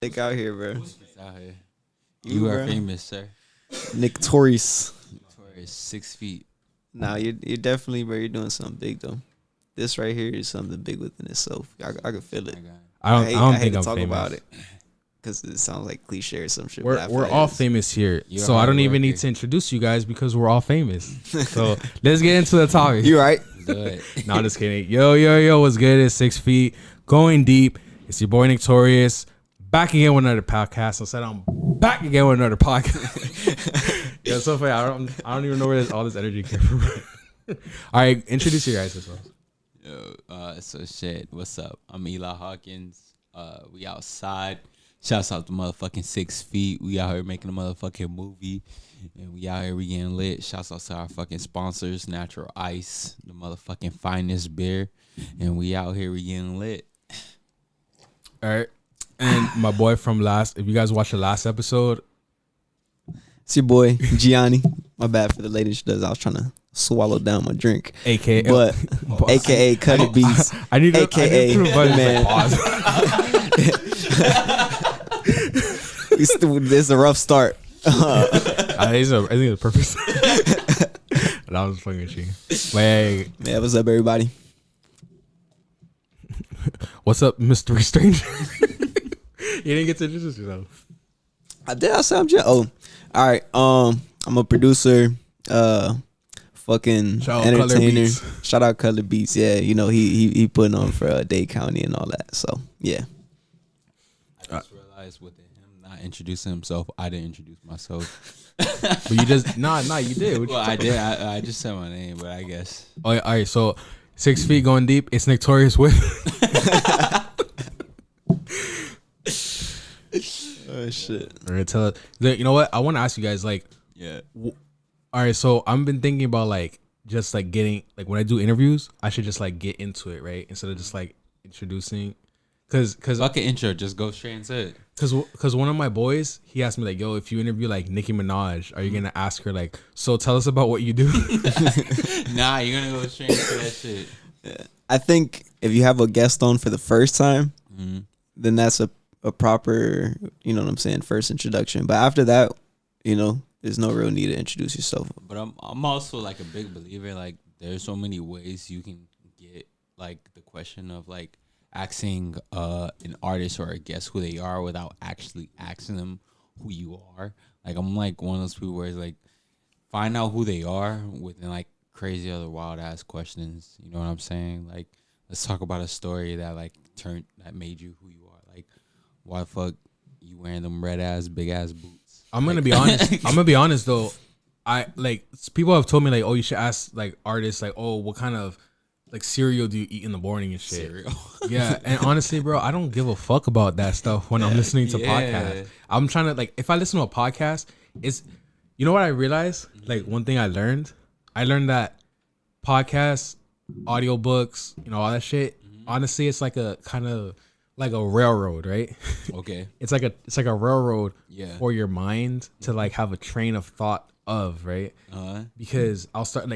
Nick out here, bro. It's out here. You, You are bro. famous, sir. Nick Torius. Torius, 6 feet. Nah, you're definitely, bro. You're doing something big though. This right here is something big within itself. I can feel it. My God. I don't hate think to I'm talk famous. about it because it sounds like cliche or some shit. but I feel We're like all it's- famous here, You're a so I don't hard even need worker. to introduce you guys because we're all famous. So let's get into the topic. You right? Do it. No, I'm just kidding. Yo, what's good? It's 6 feet, going deep. It's your boy Nick Torius, back again with another podcast. I said I'm back again with another podcast. Yo, it's so funny. I don't even know where all this energy came from. All right, introduce you guys yourselves. Yo, so shit. What's up? I'm Eli Hawkins. We outside. Shouts out to motherfucking 6 feet. We out here making a motherfucking movie. And we out here, we getting lit. Shouts out to our fucking sponsors, Natural Ice, the motherfucking finest beer. And we out here, we getting lit. All right, and my boy from if you guys watched the last episode, It's your boy Gianni. My bad for the late introduction. I was trying to swallow down my drink, aka but AKA Cut It Beats. I need to, AKA, I need to put man. This is a rough start. I think it's a perfect. That was fucking with you. Wait, Man, what's up, everybody? what's up, Mystery Stranger? You didn't get to introduce yourself. I did. I said I'm just. Oh, all right. I'm a producer. Fucking Shout out Color entertainer. Beats. Shout out Color Beats. Yeah, you know he putting on for Dade County and all that. So yeah. I just realized with him not introducing himself, I didn't introduce myself. But you just you did. What you Well, I talking did. I just said my name, but I guess. Oh, yeah, all right, so 6 feet going deep. It's Notorious with. Oh shit. All right, tell us. You know what? I want to ask you guys. Like, Yeah. all right, so I've been thinking about like just like getting like when I do interviews, I should just like get into it, right? Instead of just like introducing, because Fuck an intro. Just go straight into it. Because one of my boys, he asked me like, yo, if you interview like Nicki Minaj, are you gonna ask her like, so tell us about what you do? Nah, you're gonna go straight into that shit. I think if you have a guest on for the first time, Mm-hmm. then that's a proper, you know what I'm saying, first introduction. But after that, you know, there's no real need to introduce yourself. But I'm also like a big believer. Like, there's so many ways you can get like the question of like asking an artist or a guest who they are without actually asking them who you are. Like, I'm like one of those people where it's like find out who they are within like crazy other wild ass questions. You know what I'm saying? Like, let's talk about a story that like that made you who you are. Like, why the fuck you wearing them red ass big ass boots? I'm gonna be honest. I'm gonna be honest though. I like people have told me like, oh, you should ask like artists like, oh, what kind of like cereal do you eat in the morning and shit. Cereal. Yeah, and honestly, bro, I don't give a fuck about that stuff when I'm listening to podcasts. I'm trying to like, if I listen to a podcast, it's, you know what I realized? Like, one thing I learned that podcasts, audiobooks, you know, all that shit. Honestly, it's like a kind of like a railroad, right? Okay. It's like a railroad Yeah. for your mind to like have a train of thought of, right? Because I'll start.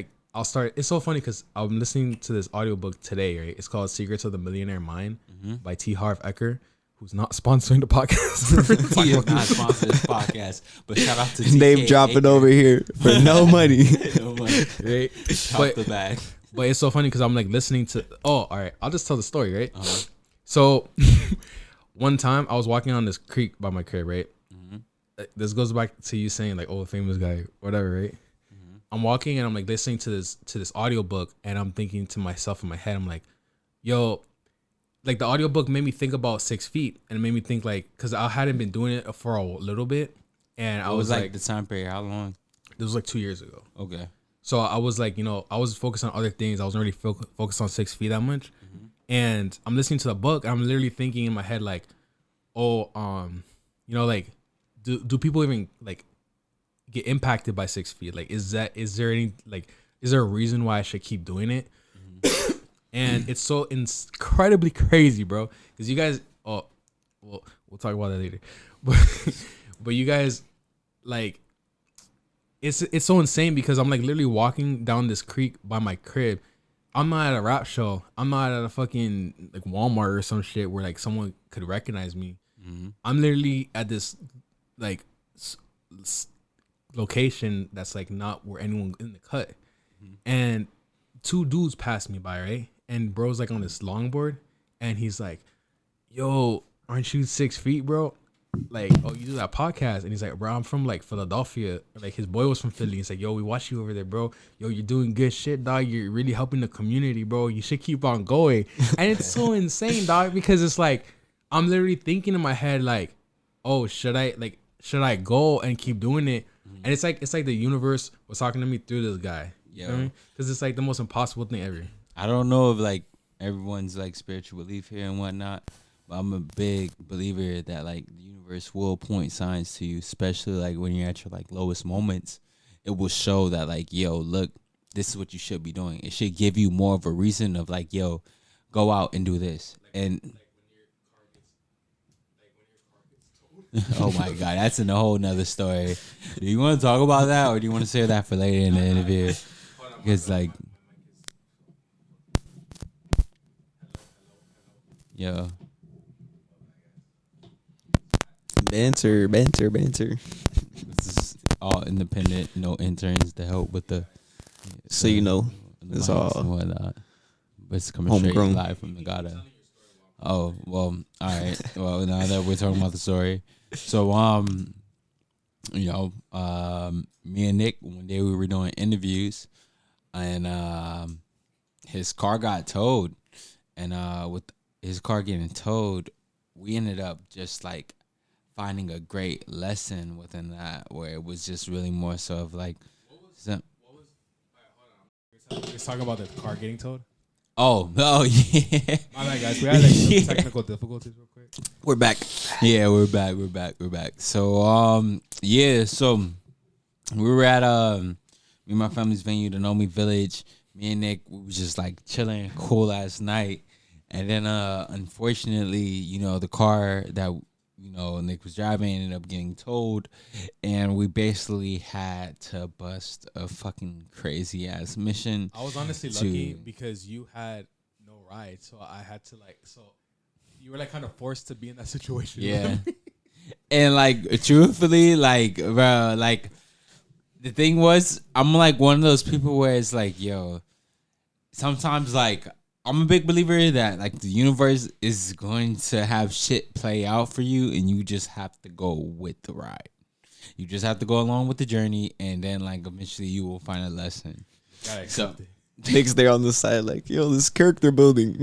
It's so funny because I'm listening to this audiobook today, right? It's called Secrets of the Millionaire Mind by T. Harv Eker, who's not sponsoring the podcast. He is not sponsored this podcast, but shout out to Name TK dropping Aker. over here for no money. No money. Right? Drop the bag. But it's so funny because I'm like listening to. Oh, all right. I'll just tell the story, right? Uh-huh. So, one time I was walking on this creek by my crib, right? This goes back to you saying like, "Oh, famous guy, whatever," right? I'm walking and I'm like listening to this audiobook, and I'm thinking to myself in my head, I'm like, "Yo." Like, the audiobook made me think about 6 feet, and it made me think like, because I hadn't been doing it for a little bit, and I What was was like, the time period? How long? it was like 2 years ago. Okay. So I was like, you know, I was focused on other things. I wasn't really focused on 6 feet that much. And I'm listening to the book. And I'm literally thinking in my head like, oh, you know, like, do people even like get impacted by 6 feet? Like, is there a reason why I should keep doing it? And it's so incredibly crazy, bro. Because you guys, we'll talk about that later. But you guys, like, it's so insane because I'm like literally walking down this creek by my crib. I'm not at a rap show. I'm not at a fucking like Walmart or some shit where like someone could recognize me. I'm literally at this like location that's like not where anyone in the cut, and two dudes passed me by, right? And bro's like on this longboard, and he's like, "Yo, aren't you 6 feet, bro?" Like, "Oh, you do that podcast?" And he's like, "Bro, I'm from like Philadelphia." Like his boy was from Philly. He's like, "Yo, we watch you over there, bro. Yo, you're doing good shit, dog. You're really helping the community, bro. You should keep on going." And it's so insane, dog, because it's like I'm literally thinking in my head like, "Oh, should I go and keep doing it?" And it's like the universe was talking to me through this guy. Yeah, you know what I mean? Because it's like the most impossible thing ever. I don't know if like everyone's like spiritual belief here and whatnot, but I'm a big believer that like the universe will point signs to you, especially like when you're at your like lowest moments. It will show that like, yo, look, this is what you should be doing. It should give you more of a reason of like, yo, go out and do this. And oh my God, that's in a whole nother story. Do you want to talk about that, or do you want to save that for later in the interview? Because like, yo, Banter. this is all independent, no interns to help with the. So you know, the it's mics all and whatnot. But it's coming homegrown. straight live from the Gata. Oh well, all right. Well, now that we're talking about the story, so you know, me and Nick one day we were doing interviews, and his car got towed, and with his car getting towed, we ended up just like finding a great lesson within that, where it was just really more so of like. Let's talk about the car getting towed. Oh yeah. My bad, guys. We had like some technical difficulties real quick. We're back. Yeah, we're back. So yeah, so we were at me and my family's venue, the Nomi Village. Me and Nick, we was just like chilling, cool last night. And then unfortunately, you know, the car that Nick was driving ended up getting towed, and we basically had to bust a fucking crazy ass mission. I was honestly lucky because you had no ride, so I had to you were like kind of forced to be in that situation. Yeah. And like truthfully, like bro, like the thing was, I'm like one of those people where it's like, yo, sometimes like I'm a big believer that like the universe is going to have shit play out for you, and you just have to go with the ride. You just have to go along with the journey, and then like eventually you will find a lesson. So Nick's there on the side like, yo, this character building.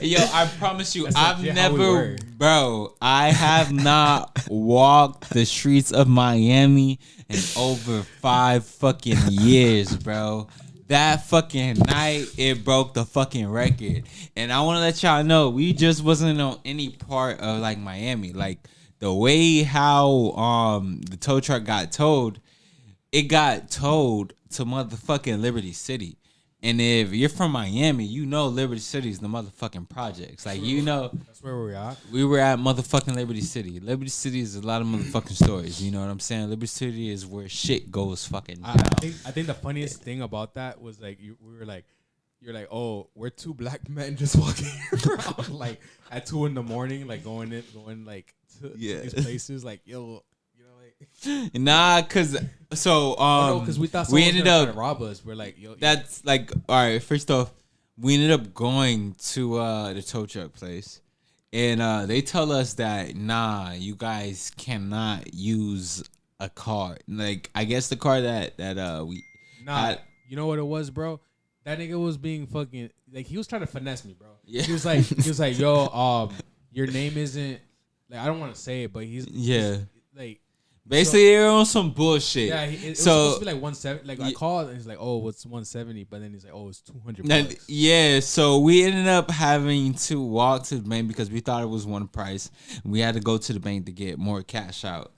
Yo, I promise you, I've never, bro, I have not walked the streets of Miami in over 5 fucking years, bro. That fucking night, it broke the fucking record. And I want to let y'all know, we just wasn't on any part of like Miami. Like the way how the tow truck got towed, it got towed to motherfucking Liberty City. And if you're from Miami, you know Liberty City is the motherfucking projects. Like, you know. That's where we're at. We were at motherfucking Liberty City. Liberty City is a lot of motherfucking stories. You know what I'm saying? Liberty City is where shit goes fucking down. I think the funniest thing about that was like you're like, oh, we're 2 black men just walking around like at 2 a.m, like going like to these places, like yo. Nah, cause so because we thought we ended up rob us. We're like, yo, that's like, all right. First off, we ended up going to the tow truck place, and they tell us that nah, you guys cannot use a car. Like I guess the car that we had. You know what it was, bro? That nigga was being fucking like he was trying to finesse me, bro. Yeah. He was like, yo, your name isn't like I don't want to say it, but he's like. Basically, they're on some bullshit. Yeah, it was supposed to be like 170. Like I called and he's like, "Oh, it's 170," but then he's like, "Oh, it's $200." Yeah, so we ended up having to walk to the bank because we thought it was one price. We had to go to the bank to get more cash out,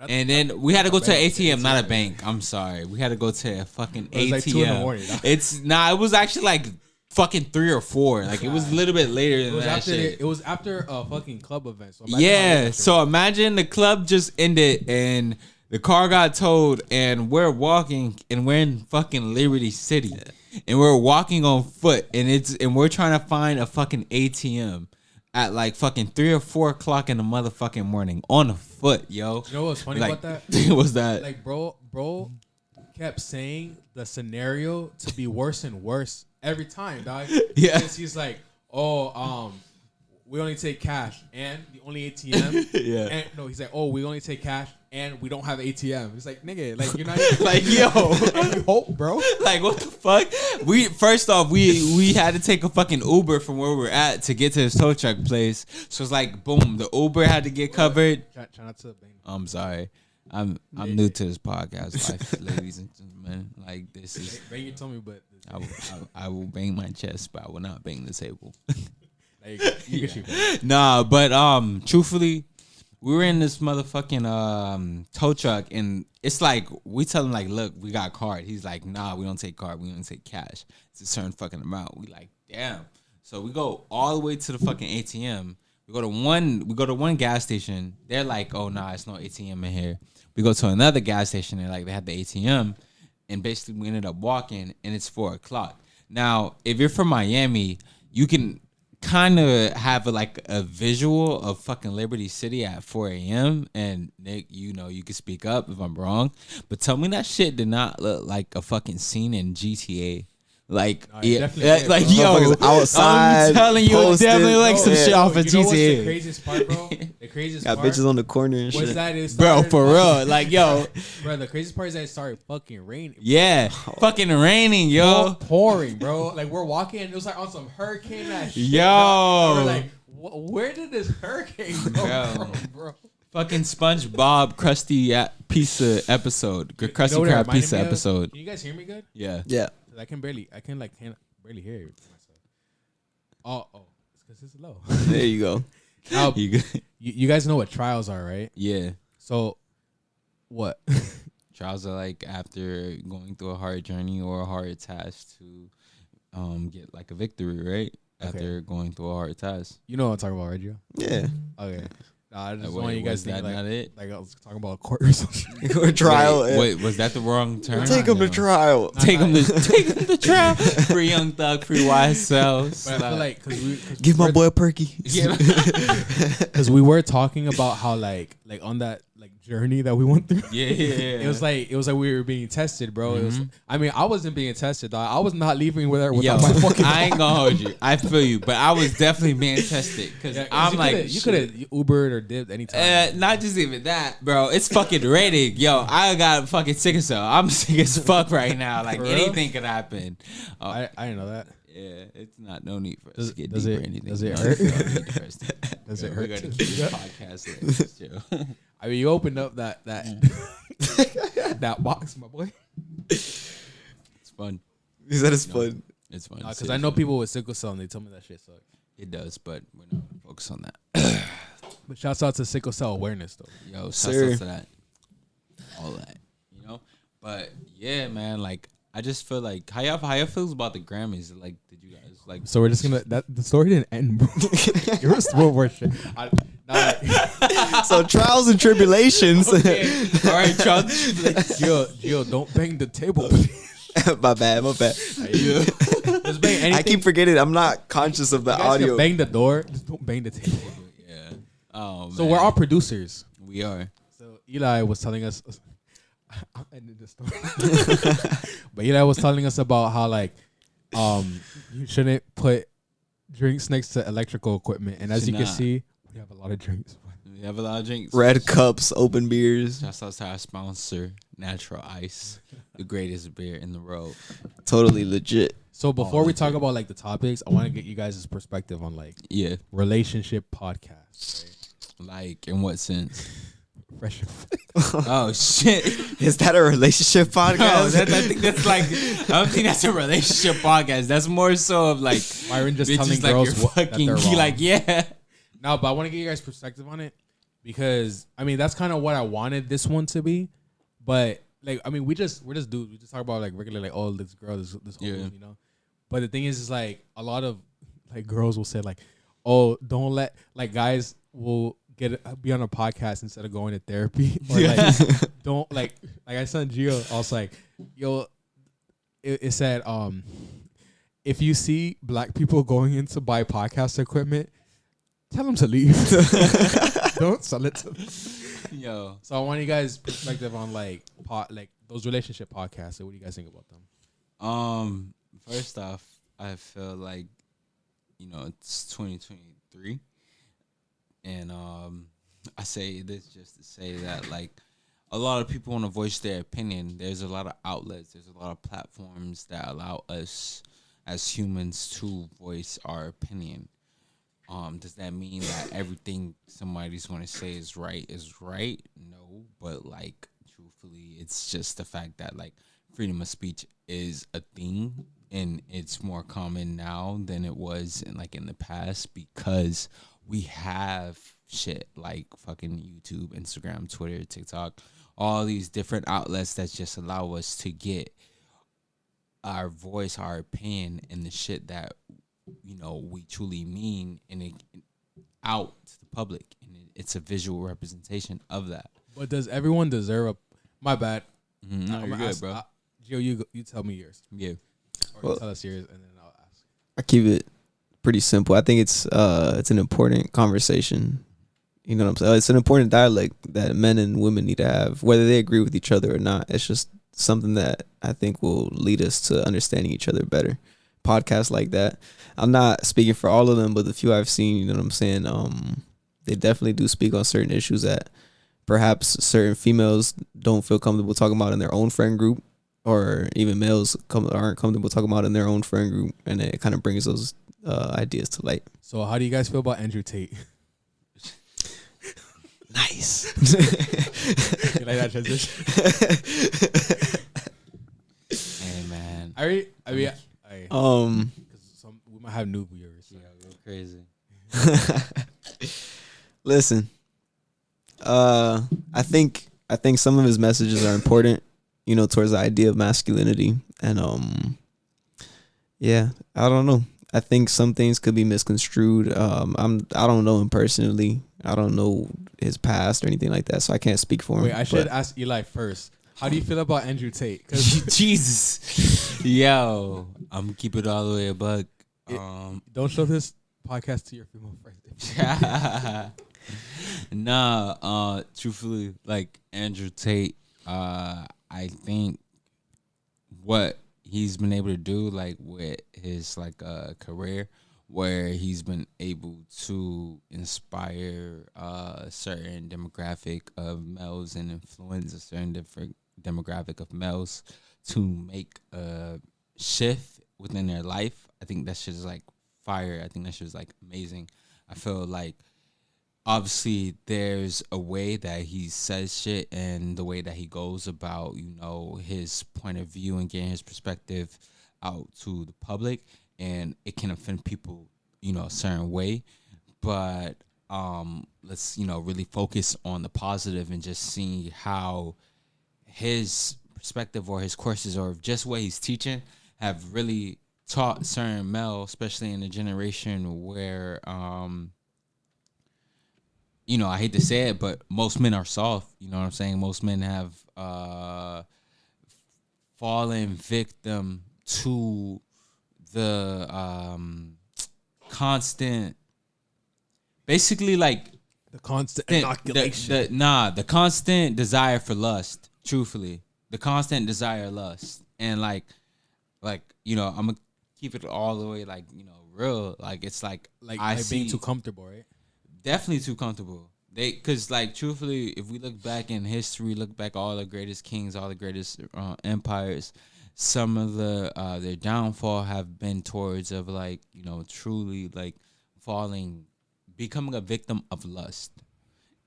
and then we had to go to an ATM, not a bank. I'm sorry, we had to go to a fucking ATM. Like 2 a.m. It was actually like fucking 3 or 4. Like it was a little bit later than that shit. It was after a fucking club event. So imagine the club just ended and the car got towed and we're walking and we're in fucking Liberty City and we're walking on foot and we're trying to find a fucking ATM at like fucking 3 or 4 o'clock in the motherfucking morning on foot, yo. You know what's funny like, about that? Was that like, bro kept saying the scenario to be worse and worse every time, dog. Yeah. Because he's like, oh, we only take cash and the only ATM. Yeah. And no, he's like, oh, we only take cash and we don't have ATM. He's like, nigga, like you're not like, yo, and you hope, bro. like what the fuck? We first off, we had to take a fucking Uber from where we're at to get to his tow truck place. So it's like, boom, the Uber had to get covered. Try not to bang. I'm sorry. I'm new to this podcast life, ladies and gentlemen. Like this is Bang your tummy, but I will bang my chest, but I will not bang the table. you can shoot that. Nah, but truthfully, we were in this motherfucking tow truck, and it's like we tell him like, look, we got card. He's like, nah, we don't take card. We only take cash. It's a certain fucking amount. We like, damn. So we go all the way to the fucking ATM. We go to one gas station. They're like, oh nah, it's no ATM in here. We go to another gas station. They're like, they have the ATM, and basically we ended up walking, and it's 4 o'clock. Now, if you're from Miami, you can kind of have a visual of fucking Liberty City at 4 a.m. And Nick, you know, you can speak up if I'm wrong, but tell me that shit did not look like a fucking scene in GTA. Like, No, yeah, definitely like did, yo, outside, I'm telling you, it's posted. definitely like some Bro, shit off of you know what's the GTA, craziest part, bro? The craziest Got part bitches on the corner and was shit. that it bro, started for real. Like, yo, bro, the craziest part is that it started fucking raining. yeah, fucking raining, yo, Pouring, bro. Like we're walking, and it was like on some hurricane ass shit. Yo. dog. And we're like, where did this hurricane go, bro? fucking SpongeBob Krusty Pizza episode, Krusty You know what it Krab reminded Pizza me of? episode. Can you guys hear me good? Yeah, Yeah. 'Cause I can barely hear myself. Oh, it's because it's low. There you go. Now, you good? you guys know what trials are, right? Yeah. So, what? Trials are like after going through a hard journey or a hard task to get like a victory, right? Okay. After going through a hard task. You know what I'm talking about, right, Gio? Yeah. Okay. Nah, I just Wait, want you guys was to think that not it? like I was talking about a court or something. Or trial. Wait, was that the wrong term? Take him to No. trial. Take him to trial. Free Young Thug, free YSL. But I feel like Give my boy a perky. because we were talking about how like on that like journey that we went through. Yeah. It was like we were being tested, bro. It was. I mean, I wasn't being tested, dog. I was not leaving with her without my fucking. I ain't gonna hold you. I feel you, but I was definitely being tested because I'm you could have Ubered or dipped anytime. not just even that, bro. It's fucking raining. Yo, I got fucking sick as hell. I'm sick as fuck right now. Like For real? anything could happen. I didn't know that. Yeah, it's no need for us to get does deeper it- or anything. does it No, hurt? no need for us to- Does it We're hurt gonna to keep do this that? podcast like this, Joe. I mean, you opened up that that box, my boy. It's fun. He said it's fun. It's fun. Because I know people with sickle cell and they tell me that shit sucks. It does, but we're not gonna focus on that. But shouts out to sickle cell awareness though. Yo, shouts Sir. out to that. All that, you know. But yeah, man, like I just feel like how y'all feels about the Grammys? Like, did you guys like? So we're just gonna the story didn't end, bro. You're a small word shit. So trials and tribulations. Okay. All right, y'all. Gio, don't bang the table. Please. my bad. Just bang anything. I keep forgetting. I'm not conscious of the You guys can audio. bang the door. Just don't bang the table. Yeah. Oh, So man. we're all producers. We are. So Eli was telling us. I'm ending the story. But Eli was telling us about how like, you shouldn't put drinks next to electrical equipment, and as Should you can not. see, we have a lot of drinks. We have a lot of drinks. Red cups, open beers. Shouts out to our sponsor, Natural Ice, the greatest beer in the world. Totally legit. So before we legit. talk about like the topics, I want to get you guys' perspective on like Yeah. relationship podcasts. Right? Like, in what sense? Fresh. Oh shit! Is that a relationship No, podcast? I think that's like. I don't think that's a relationship podcast. That's more so of like Byron just bitches telling like girls you're what, that fucking. they're wrong. Like yeah. No, but I want to get you guys' perspective on it because I mean that's kind of what I wanted this one to be, but like I mean we're just dudes. We just talk about like regular like oh this girl this whole Yeah. you know. But the thing is like a lot of like girls will say like oh don't let like guys will be on a podcast instead of going to therapy or like don't like I sent Gio I was like yo it said if you see black people going in to buy podcast equipment Tell them to leave. Don't sell it to them. Yo. So I want you guys' perspective on like those relationship podcasts. What do you guys think about them? First off, I feel like, it's 2023, and I say this just to say that, like, a lot of people want to voice their opinion. There's a lot of outlets, there's a lot of platforms that allow us as humans to voice our opinion. Does that mean that everything somebody's going to say is right? No, but like, truthfully, it's just the fact that, like, freedom of speech is a thing, and it's more common now than it was in the past, because we have shit like fucking YouTube, Instagram, Twitter, TikTok, all these different outlets that just allow us to get our voice, our opinion, and the shit that we truly mean, and it out to the public, and it's a visual representation of that. But does everyone deserve a? My bad. Mm-hmm. No, you're good, bro. Gio, you tell me yours. Yeah. Or you tell us yours, and then I'll ask. I keep it pretty simple. I think it's an important conversation. You know what I'm saying? It's an important dialogue that men and women need to have, whether they agree with each other or not. It's just something that I think will lead us to understanding each other better. Podcasts like that, I'm not speaking for all of them, but the few I've seen, you know what I'm saying, they definitely do speak on certain issues that perhaps certain females don't feel comfortable talking about in their own friend group, or even males aren't comfortable talking about in their own friend group, and it kind of brings those ideas to light. So how do you guys feel about Andrew Tate? Nice. You like that transition? Hey, man. We might have new viewers. Yeah, go crazy. Listen, I think some of his messages are important, towards the idea of masculinity, and yeah, I don't know. I think some things could be misconstrued. I don't know him personally. I don't know his past or anything like that, so I can't speak for him. Wait, I should ask Eli first. How do you feel about Andrew Tate? Jesus. Yo, I'm going to keep it all the way a buck. Don't show this podcast to your female friends. Nah, truthfully, like, Andrew Tate, I think what he's been able to do, like, with his, like, career, where he's been able to inspire a certain demographic of males and influence a certain different demographic of males to make a shift within their life. I think that shit is like fire. I think that shit is like amazing. I feel like obviously there's a way that he says shit and the way that he goes about, his point of view and getting his perspective out to the public, and it can offend people, a certain way. But let's, really focus on the positive and just see how his perspective or his courses or just what he's teaching have really taught certain males, especially in the generation where, I hate to say it, but most men are soft. You know what I'm saying? Most men have fallen victim to the constant, basically, like, the constant inoculation. The constant desire for lust. Truthfully, the constant desire lust, and like I'm gonna keep it all the way, like, real. Like, it's like I see being too comfortable, right? Definitely too comfortable. Because, like, truthfully, if we look back in history, look back all the greatest kings, all the greatest empires, some of their downfall have been towards of, like, truly, like, becoming a victim of lust.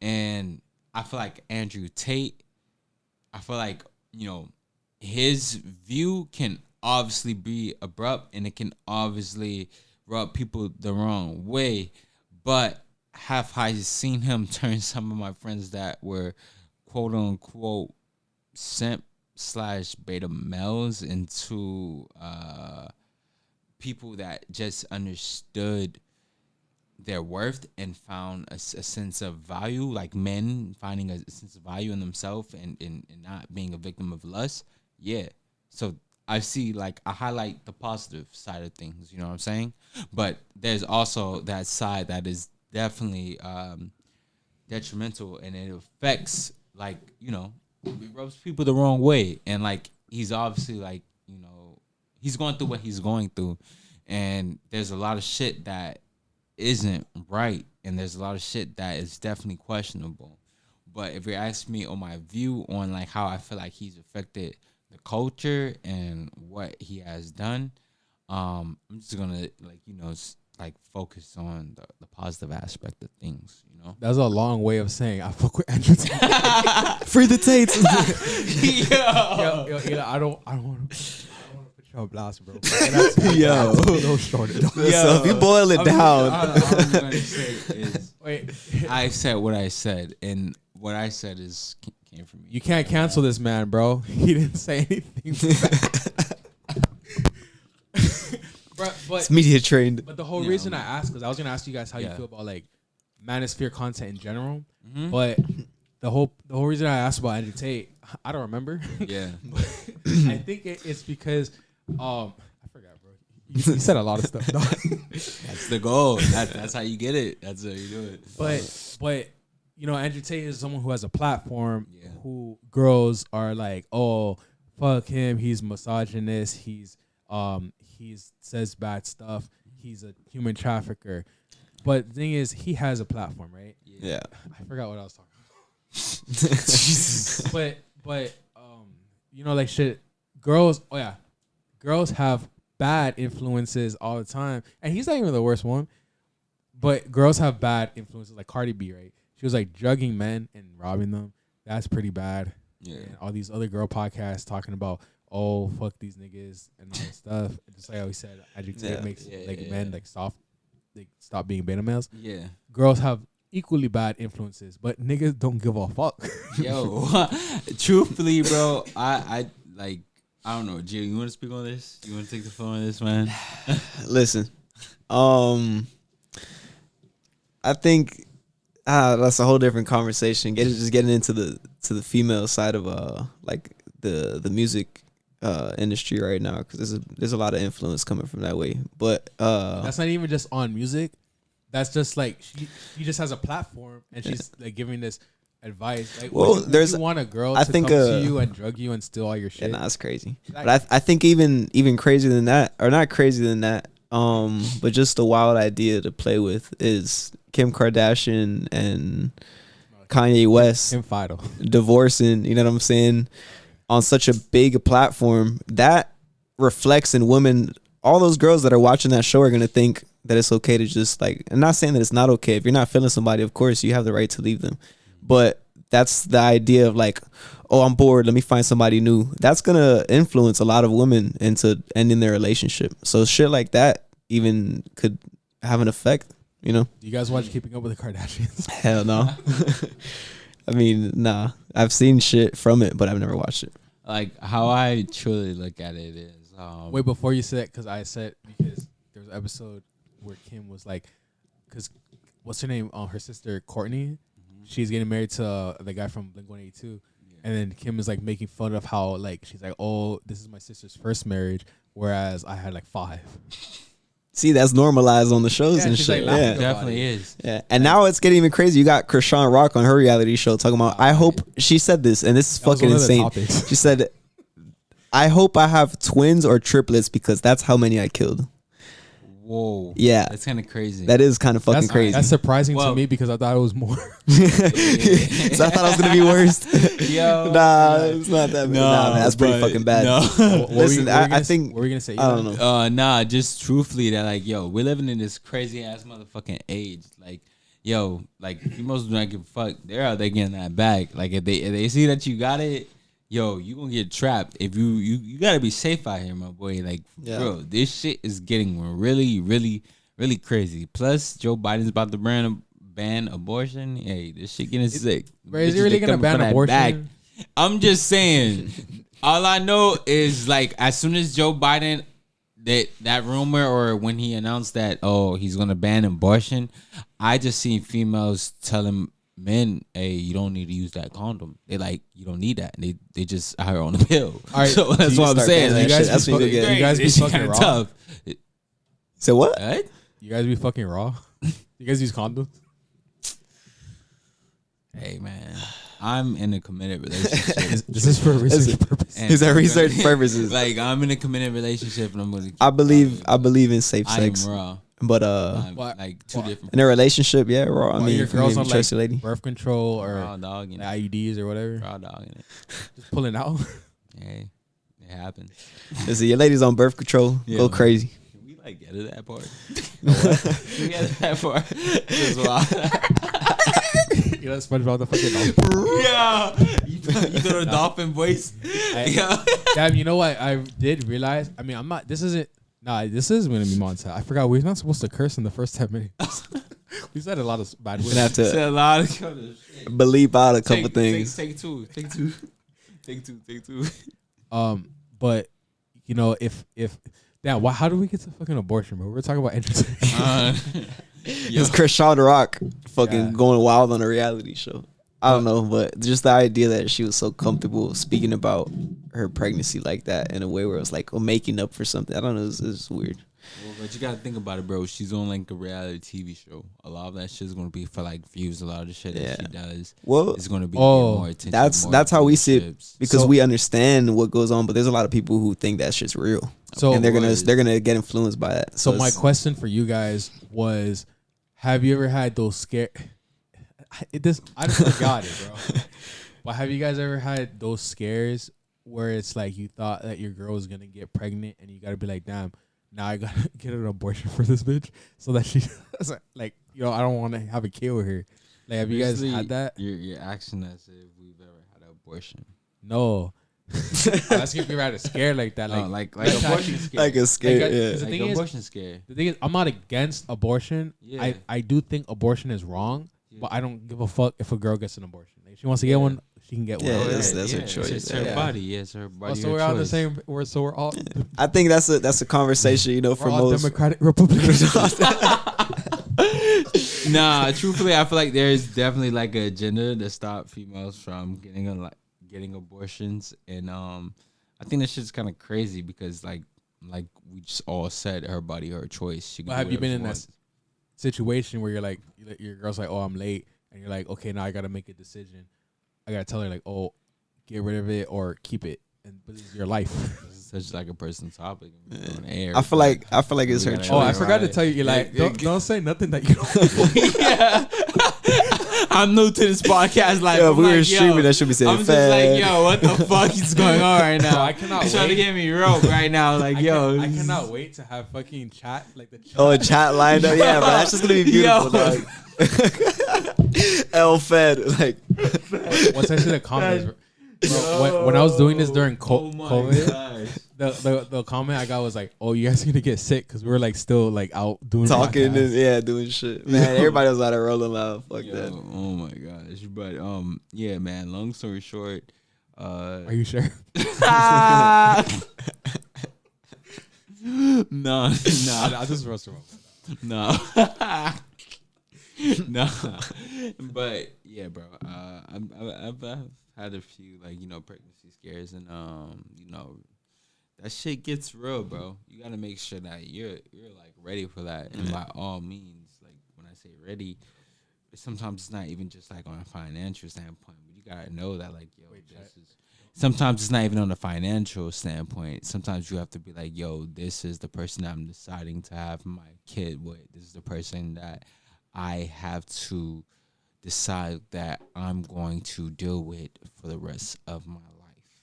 And I feel like Andrew Tate, his view can obviously be abrupt, and it can obviously rub people the wrong way, but have I seen him turn some of my friends that were quote unquote simp / beta males into people that just understood their worth and found a sense of value, like men finding a sense of value in themselves and not being a victim of lust. Yeah. So I see, like, I highlight the positive side of things, you know what I'm saying? But there's also that side that is definitely detrimental, and it affects, like, you know, it rubs people the wrong way. And like, he's obviously, like, you know, he's going through what he's going through, and there's a lot of shit that isn't right, and there's a lot of shit that is definitely questionable. But if you're asking me on my view on like how I feel like he's affected the culture and what he has done, I'm just gonna, like, you know, like focus on the positive aspect of things, you know. That's a long way of saying I fuck with Andrew Tate. Free the Tates. Yo, I don't want to put you on blast, bro. Yo. No shorter. So if you boil it down, all I'm gonna say is, Wait, I said what I said, and what I said is came from me. you can't cancel this man, bro. He didn't say anything bad. But it's media trained. But the whole reason I asked, because I was gonna ask you guys how you feel about like manosphere content in general. Mm-hmm. But the whole reason I asked about Andrew Tate, I don't remember. Yeah. I think it's because I forgot, bro. You said a lot of stuff. Dog. That's the goal. That's how you get it. That's how you do it. But you know, Andrew Tate is someone who has a platform. Yeah. Who girls are like, oh, fuck him. He's misogynist. He's says bad stuff. He's a human trafficker. But the thing is, he has a platform, right? Yeah. I forgot what I was talking about. but you know, like shit, girls have bad influences all the time. And he's not even the worst one. But girls have bad influences, like Cardi B, right? She was like drugging men and robbing them. That's pretty bad. Yeah. And all these other girl podcasts talking about, oh, fuck these niggas and all that stuff. Just like I always said, adjective makes men like soft, like stop being beta males. Yeah. Girls have equally bad influences, but niggas don't give a fuck. Yo, truthfully, bro, I don't know. Gio, you want to speak on this? You want to take the phone on this, man? Listen, I think that's a whole different conversation. Getting into the female side of like the music industry right now, because there's a lot of influence coming from that way. But that's not even just on music. That's just like she just has a platform and she's like giving this advice. Like, well, would you want a girl to come to you and drug you and steal all your shit? Yeah, that's crazy. But I think even crazier than that, or not crazier than that, but just a wild idea to play with is Kim Kardashian and Kanye West divorcing, you know what I'm saying, on such a big platform that reflects in women. All those girls that are watching that show are going to think that it's okay to just like, I'm not saying that it's not okay. If you're not feeling somebody, of course you have the right to leave them. But that's the idea of like, oh, I'm bored, let me find somebody new. That's going to influence a lot of women into ending their relationship. So shit like that even could have an effect, you know? Do you guys watch Keeping Up with the Kardashians? Hell no. I mean, nah. I've seen shit from it, but I've never watched it. Like, how I truly look at it is... Wait, before you said, because there was an episode where Kim was like, because what's her name? Her sister, Courtney, she's getting married to the guy from Blink-182. And then Kim is like making fun of how, like, she's like, oh, this is my sister's first marriage, whereas I had like 5. See, that's normalized on the shows and shit. Like, yeah, it definitely is. Yeah, and now it's getting even crazy. You got Krishan Rock on her reality show talking about. I hope she said this, and this is fucking insane. She said, "I hope I have twins or triplets because that's how many I killed." Whoa. Yeah, that's kind of crazy. That is kind of fucking crazy. That's surprising to me because I thought it was more. So I thought it was gonna be worse. Yo, nah, it's not that bad. Nah, that's pretty fucking bad. No. Listen, I think. What were we gonna say? I don't know. Nah, just truthfully that like, yo, we're living in this crazy ass motherfucking age. Like, yo, like females do not give a fuck. They're out there getting that bag. Like if they see that you got it, yo, you gonna get trapped. If you gotta be safe out here, my boy. Like, bro, this shit is getting really, really, really crazy. Plus, Joe Biden's about to ban abortion. Hey, this shit getting sick. Bro, is he really gonna ban abortion? I'm just saying. All I know is like as soon as Joe Biden that rumor or when he announced that he's gonna ban abortion, I just seen females telling men, hey, you don't need to use that condom. They like, you don't need that. They just out here on the pill. All right, so that's what I'm saying. Like, you guys be fucking raw. Tough. So what? You guys be fucking raw. You guys use condoms? Hey man, I'm in a committed relationship. This is for research purposes. And Is that research purposes? Like I'm in a committed relationship, and I'm gonna. I believe in safe sex, I'm raw. but Like two different. in a relationship, yeah, raw. I mean, your girls on trust like your lady. birth control or Raw dog in it. IUDs or whatever. Raw dog in it. Just pulling out. Hey, it happens. Listen, your ladies on birth control, Yeah, go man. crazy. Can we like get to that part? Can we get to that part? This is wild. You know, SpongeBob the fucking dolphin. Yeah, you know the dolphin voice. Yeah. Damn, you know what? I did realize. I mean, I'm not. This isn't. Nah, this is gonna be Monta. I forgot we're not supposed to curse in the first 10 minutes. We said a lot of bad words. Gonna have Said to a lot of shit. bleep out a couple things. Take two. But you know, if damn, how do we get to fucking abortion, bro? We're talking about entertainment. It's Krishan Rock fucking Yeah. going wild on a reality show. I don't know, but just the idea that she was so comfortable speaking about her pregnancy like that in a way where it was like making up for something. I don't know. It's weird. Well, but you gotta think about it, bro. She's on like a reality TV show. A lot of that shit's gonna be for like views. A lot of the shit that she does Well, is gonna be Oh, more attention. that's how we see it viewerships. because So- we understand what goes on, but there's a lot of people who think that shit's real, So and they're was. gonna get influenced by that. So my it's- question for you guys was, have you ever had those scare? I don't forgot it, bro. But have you guys ever had those scares where it's like you thought that your girl was gonna get pregnant and you gotta be like, damn, now I gotta get an abortion for this bitch so that she like, you know, I don't want to have a kid with her. Like, have you guys Basically, had that? You're acting as if we've ever had an abortion. No. Let's get people out of scared like that. Like like abortion scare. like a scare. Like, Yeah. the Like thing is- abortion scare. The thing is, I'm not against abortion. Yeah. I do think abortion is wrong, Yeah. but I don't give a fuck if a girl gets an abortion. If she wants to get one, she can get one. Yeah, Oh, that's her It's choice. her Yeah. body. Yeah, it's her body. Oh, so her we're on the choice. same. We're all. I think that's a conversation, you know, for We're all most. Democratic Republicans. Nah, truthfully, I feel like there's definitely like an agenda to stop females from getting abortions, and I think that shit's kind of crazy because like we just all said, her body, her choice. She can But do have you whatever been she in that wants. situation where you're like, your girl's like, oh, I'm late, and you're like, okay, now I gotta make a decision. I gotta tell her like, oh, get rid of it or keep it, but this is your life. This is such like a personal topic on air. I feel like it's her We choice. gotta- Oh, I forgot to right. tell you. You're like, Yeah, don't say nothing that you don't. Yeah. I'm new to this podcast. Like, Yeah, I'm we were like, streaming yo, that should be saying I'm just fed. like, yo, what the fuck is going on right now? I cannot He's trying to wait. get me rope right now. Like, I cannot wait to have fucking chat like the chat. Oh, a chat lined up. Yeah, but that's just gonna be beautiful. Yo. Dog. L fed like Once I see the comments, bro, when I was doing this during Oh my COVID, gosh. the comment I got was like, "Oh, you guys are gonna get sick because we were like still like out doing talking podcasts." and doing shit. Man, everybody was out of rolling loud. Fuck Yo, that. oh my gosh. But yeah, man, long story short, Are you sure? no, I just roast him. no. No, but yeah, bro. I've had a few like pregnancy scares, and that shit gets real, bro. You gotta make sure that you're like ready for that, and by all means, like when I say ready, sometimes it's not even just like on a financial standpoint, but you gotta know that like this is. Sometimes it's not even on a financial standpoint. Sometimes you have to be like, yo, this is the person I'm deciding to have my kid with. This is the person that I have to decide that I'm going to deal with for the rest of my life.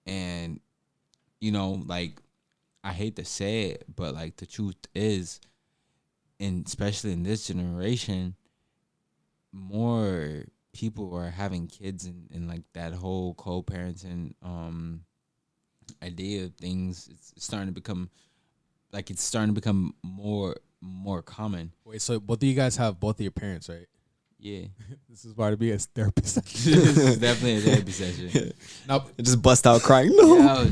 And, like, I hate to say it, but, like, the truth is, and especially in this generation, more people are having kids and like, that whole co-parenting idea of things, it's starting to become more common. Wait, so both of you guys have both of your parents, right? Yeah. This is about to be a therapist. This is definitely a therapy session. Now, Just bust out crying. No.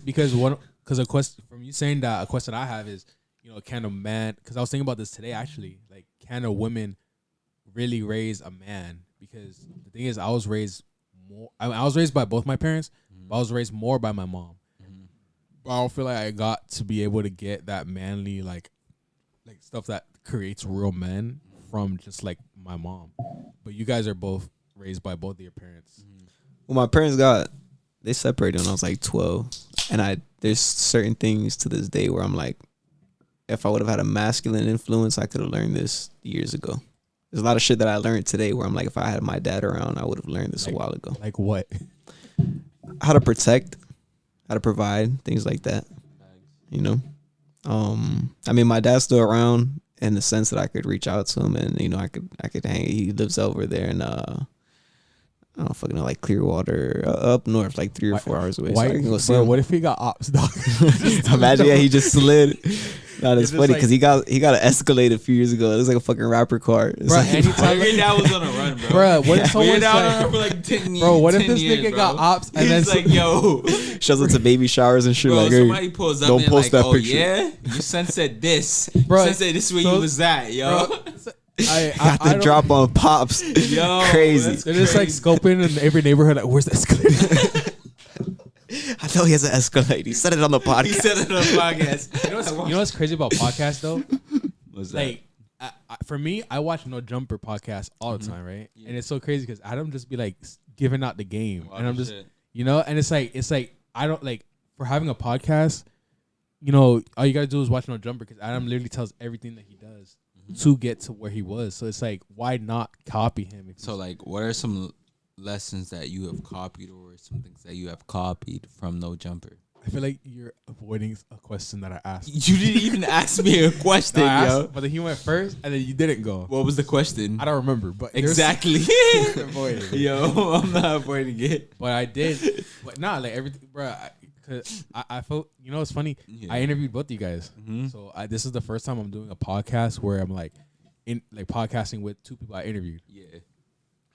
because a question from you saying that, a question I have is, can a man? Because I was thinking about this today actually. Like, can a woman really raise a man? Because the thing is, I was raised by both my parents, but I was raised more by my mom. But I don't feel like I got to be able to get that manly like stuff that creates real men from just like my mom. But you guys are both raised by both of your parents. Well, my parents they separated when I was like 12, and there's certain things to this day where I'm like, if I would have had a masculine influence, I could have learned this years ago. There's a lot of shit that I learned today where I'm like, if I had my dad around, I would have learned this a while ago. Like what? How to protect, how to provide, things like that. You know? I mean, my dad's still around in the sense that I could reach out to him and, you know, I could hang. He lives over there in, I don't fucking know, like Clearwater, up north, like 3 or 4 hours away. Why, so I can go see bro, him. what if he got ops, dog? Imagine, yeah, he just slid. No, that's It's funny like- because he got an Escalade a few years ago. It was like a fucking rapper car. It's Bro, like, anytime, Your dad was on a run, bro. bro, what if We were someone's down like, on for like 10 years. bro, what if 10 this years, nigga bro. got ops and then He's like, yo, shows up to baby showers and shit. bro, like, hey, somebody pulls up don't and post like, that oh picture. yeah, you said this. Bro, You said this is where so- you was at, yo. bro, got I the don't- drop on pops. Yo, Crazy. that's They're just like scoping in every neighborhood. Like, where's the Escalade? I know he has an Escalade. He said it on the podcast. He said it on the podcast. You know what's crazy about podcasts though? What's that? Like, for me, I watch No Jumper podcast all the time, right? And it's so crazy because Adam just be like giving out the game, and I'm just, you know, and it's like I don't like for having a podcast. You know, all you gotta do is watch No Jumper because Adam literally tells everything that he does to get to where he was. So it's like, why not copy him? So like, what are some lessons that you have copied or some things that you have copied from No Jumper? I feel like you're avoiding a question that I asked. You didn't even ask me a question, No, I yo. asked, but then he went first, and then you didn't go. What was the question? I don't remember, but there's- Exactly. avoiding it. Yo, I'm not avoiding it. But I did, but nah, like everything, bro. Cause I felt, you know, it's funny. Yeah. I interviewed both of you guys, Mhm. so this is the first time I'm doing a podcast where I'm like, podcasting with 2 people I interviewed. Yeah.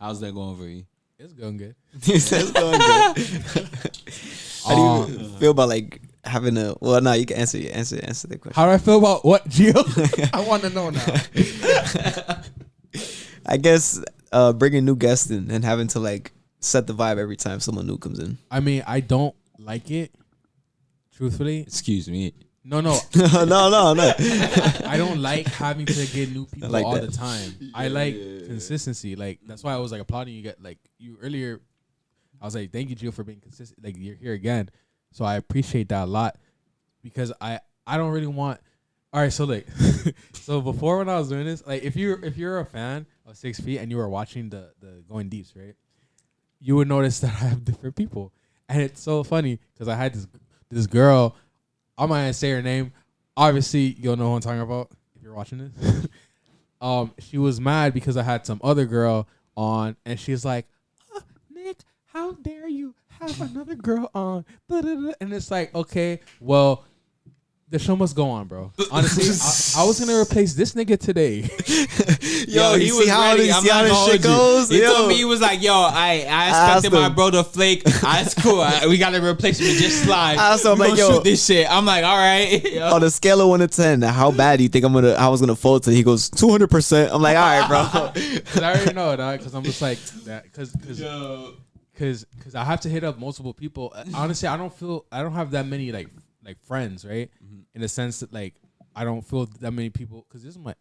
How's that going for you? It's going good. He says going good. How do you feel about like having a? Well, no, you can answer the question. How do I feel about what, Gio? I want to know now. I guess bringing new guests in and having to like set the vibe every time someone new comes in. I mean, I don't like it. Truthfully, Excuse me. no. no. I don't like having to get new people like all that. the time. I like consistency. Like that's why I was like applauding you. Get like you earlier. I was like, thank you, Gio, for being consistent. Like you're here again, so I appreciate that a lot because I don't really want. All right, so like, so before when I was doing this, like if you're a fan of 6 Feet and you were watching the Going Deeps, right, you would notice that I have different people, and it's so funny because I had this girl. I'm not gonna say her name. Obviously, you'll know who I'm talking about if you're watching this. She was mad because I had some other girl on, and she's like, Nick, how dare you have another girl on? And it's like, okay, well, the show must go on, bro. Honestly, I was gonna replace this nigga today. Yo, he you was see how ready. this, I'm see how not this gonna shit hold you. goes? He Yo. told me, he was like, yo, I asked expected my him. bro to flake. It's cool. We got a replacement. Just slide. I asked him, We like, gonna yo. shoot this shit. I'm like, all right. Yo. On a scale of 1 to 10, how bad do you think I was gonna fold to? He goes 200%. I'm like, all right, bro. Cause I already know that. Cause I'm just like that. Yo. Cause I have to hit up multiple people. Honestly, I don't have that many like friends, right? In the sense that like I don't feel that many people. Cause this is my,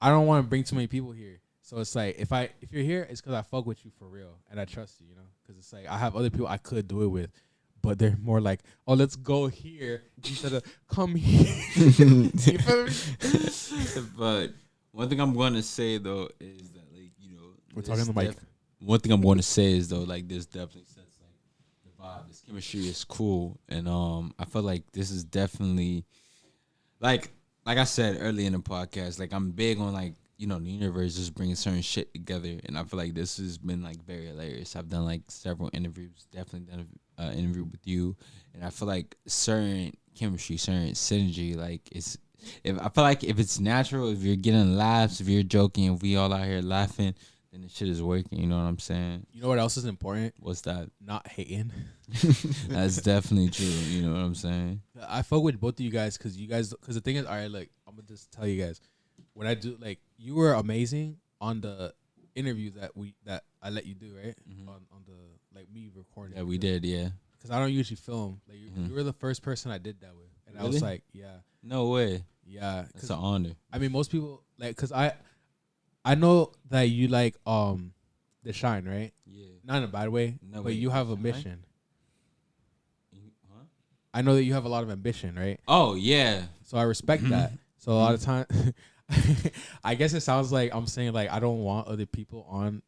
I don't want to bring too many people here. So it's like if you're here, it's cause I fuck with you for real and I trust you, you know. Cause it's like I have other people I could do it with, but they're more like, oh, let's go here instead of come here. You feel me? But one thing I'm going to say though is that like, you know, We're talking to the mic. One thing I'm going to say is though, like there's definitely sense like the vibe, this chemistry is cool, and I feel like this is definitely like I said earlier in the podcast, like I'm big on like, you know, the universe just bringing certain shit together, and I feel like this has been like very hilarious. I've done like several interviews, definitely done an interview with you, and I feel like certain chemistry, certain synergy, like it's. If I feel like if it's natural, if you're getting laughs, if you're joking, if we all out here laughing, then the shit is working. You know what I'm saying? You know what else is important? What's that? Not hating. That's definitely true. You know what I'm saying? I fuck with both of you guys because the thing is, all right, look, I'm gonna just tell you guys when I do, like, you were amazing on the interview that I let you do, right? On the like me recording. Yeah, we did. Yeah. Because I don't usually film. Like you were the first person I did that with, and I was Really? like, yeah, No way. Yeah, It's an honor. I mean, most people like because I know that you like the shine, right? Yeah. Not in a bad way, No, but wait, you have Shine? ambition. Huh? I know that you have a lot of ambition, right? Oh yeah. So I respect that. So a lot of time, I guess it sounds like I'm saying like I don't want other people on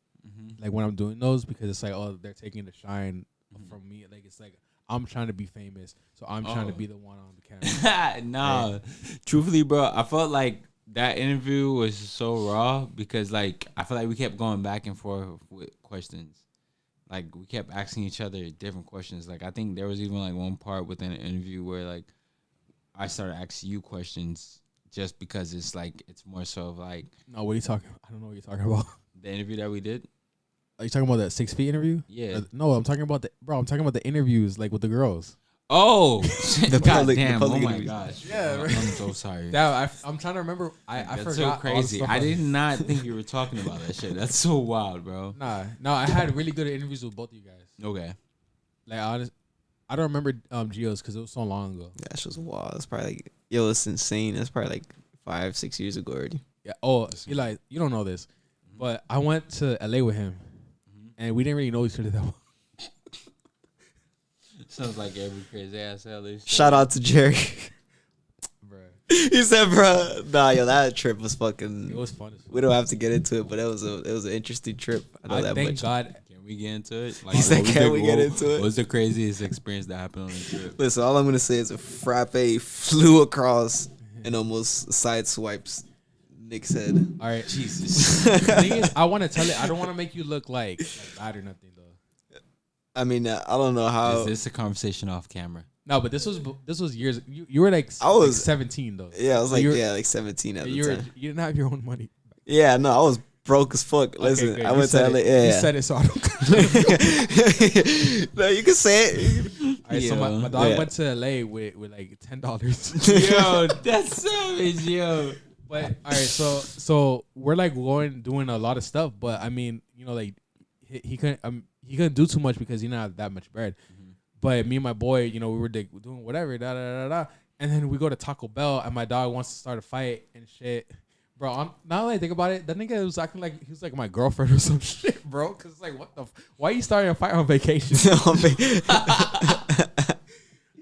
like when I'm doing those because it's like oh they're taking the shine from me. Like it's like I'm trying to be famous, so I'm trying to be the one on the camera. Nah, Right. truthfully, bro, I felt like that interview was so raw because like I feel like we kept going back and forth with questions. Like we kept asking each other different questions. Like I think there was even like one part within an interview where like I started asking you questions just because it's like it's more so of like No, what are you talking? I don't know what you're talking about. the interview that we did. Are you talking about that 6 feet interview? Yeah. No, I'm talking about I'm talking about the interviews like with the girls. Oh, The God public- damn! the public Oh my interview. gosh! Yeah, I'm so sorry. I'm trying to remember. I That's forgot. so all the crazy. stuff I did not think you were talking about that shit. That's so wild, bro. No, I had really good interviews with both of you guys. Okay. Like I don't remember Geo's because it was so long ago. That's just wild. It's probably like, yo, it's insane. That's probably like 5-6 years ago already. Yeah. Oh, Eli, you don't know this, but I went to LA with him, and we didn't really know each other that well. Sounds like every crazy ass LA. Shout out to Jerry. Bruh. He said, bro, nah, yo, that trip was fucking. It was fun as fuck. We don't have to get into it, but it was an interesting trip. I know that thank much. God. Can we get into it? He said, what was "Can we get into it?" What was the craziest experience that happened on the trip? Listen, all I'm gonna say is a frappe flew across and almost sideswipes Nick's head. All right. Jesus. The thing is, I want to tell it. I don't want to make you look like bad or nothing though. I mean, I don't know how. Is this a conversation off camera? No, but this was years. You were like I was 17 though. Yeah, I was So like, you were- yeah, like 17 at the you were time. you didn't have your own money. Yeah, no, I was broke as fuck. Listen, Okay, good. I You went to said LA. it. Yeah, You yeah. said it, so I don't. No, you can say it. All right, so my Yeah. dog Yeah. went to LA with like $10. Yo, that's savage, yo. But all right, so we're like doing a lot of stuff, but I mean, you know, like he couldn't do too much because he didn't have that much bread. But me and my boy, you know, we were like, doing whatever, da da da da, and then we go to Taco Bell, and my dog wants to start a fight and shit. Bro, now that I think about it, that nigga was acting like he was like my girlfriend or some shit, bro. Cause it's like, what the? Why you starting a fight on vacation?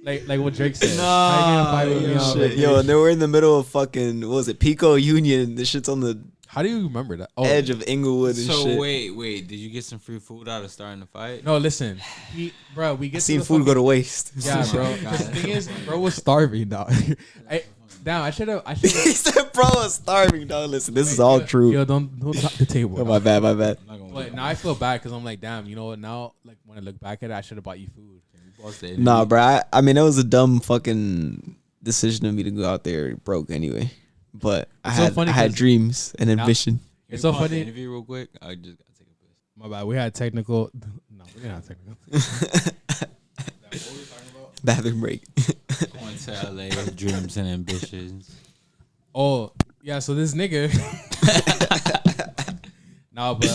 like what Drake said. How you gonna fight with me on Shit. vacation? Yo, and they were in the middle of fucking, what was it, Pico Union. This shit's on the How do you remember that? Oh, edge of Inglewood and So shit. wait, did you get some free food out of starting the fight? no, listen, bro. We I get to seen the food fucking- go to waste. Yeah, bro. Oh my 'Cause God. the thing is, bro was starving, dog. I should have. He said, bro, I'm starving, dog. Listen, this is all true. Yo, don't knock the table. Oh, my bad, my bad. I'm not gonna But now I feel bad because I'm like, damn, you know what? Now, like when I look back at it, I should have bought you food. Nah, bro. I mean, it was a dumb fucking decision of me to go out there broke anyway. But It's so funny I had 'cause dreams and now- ambition. It's so funny. Interview real quick. I just gotta take a piss. My bad. We had technical. No, we didn't have technical. Bathroom break. Going to LA with dreams and ambitions. Oh, yeah. So this nigga. No, but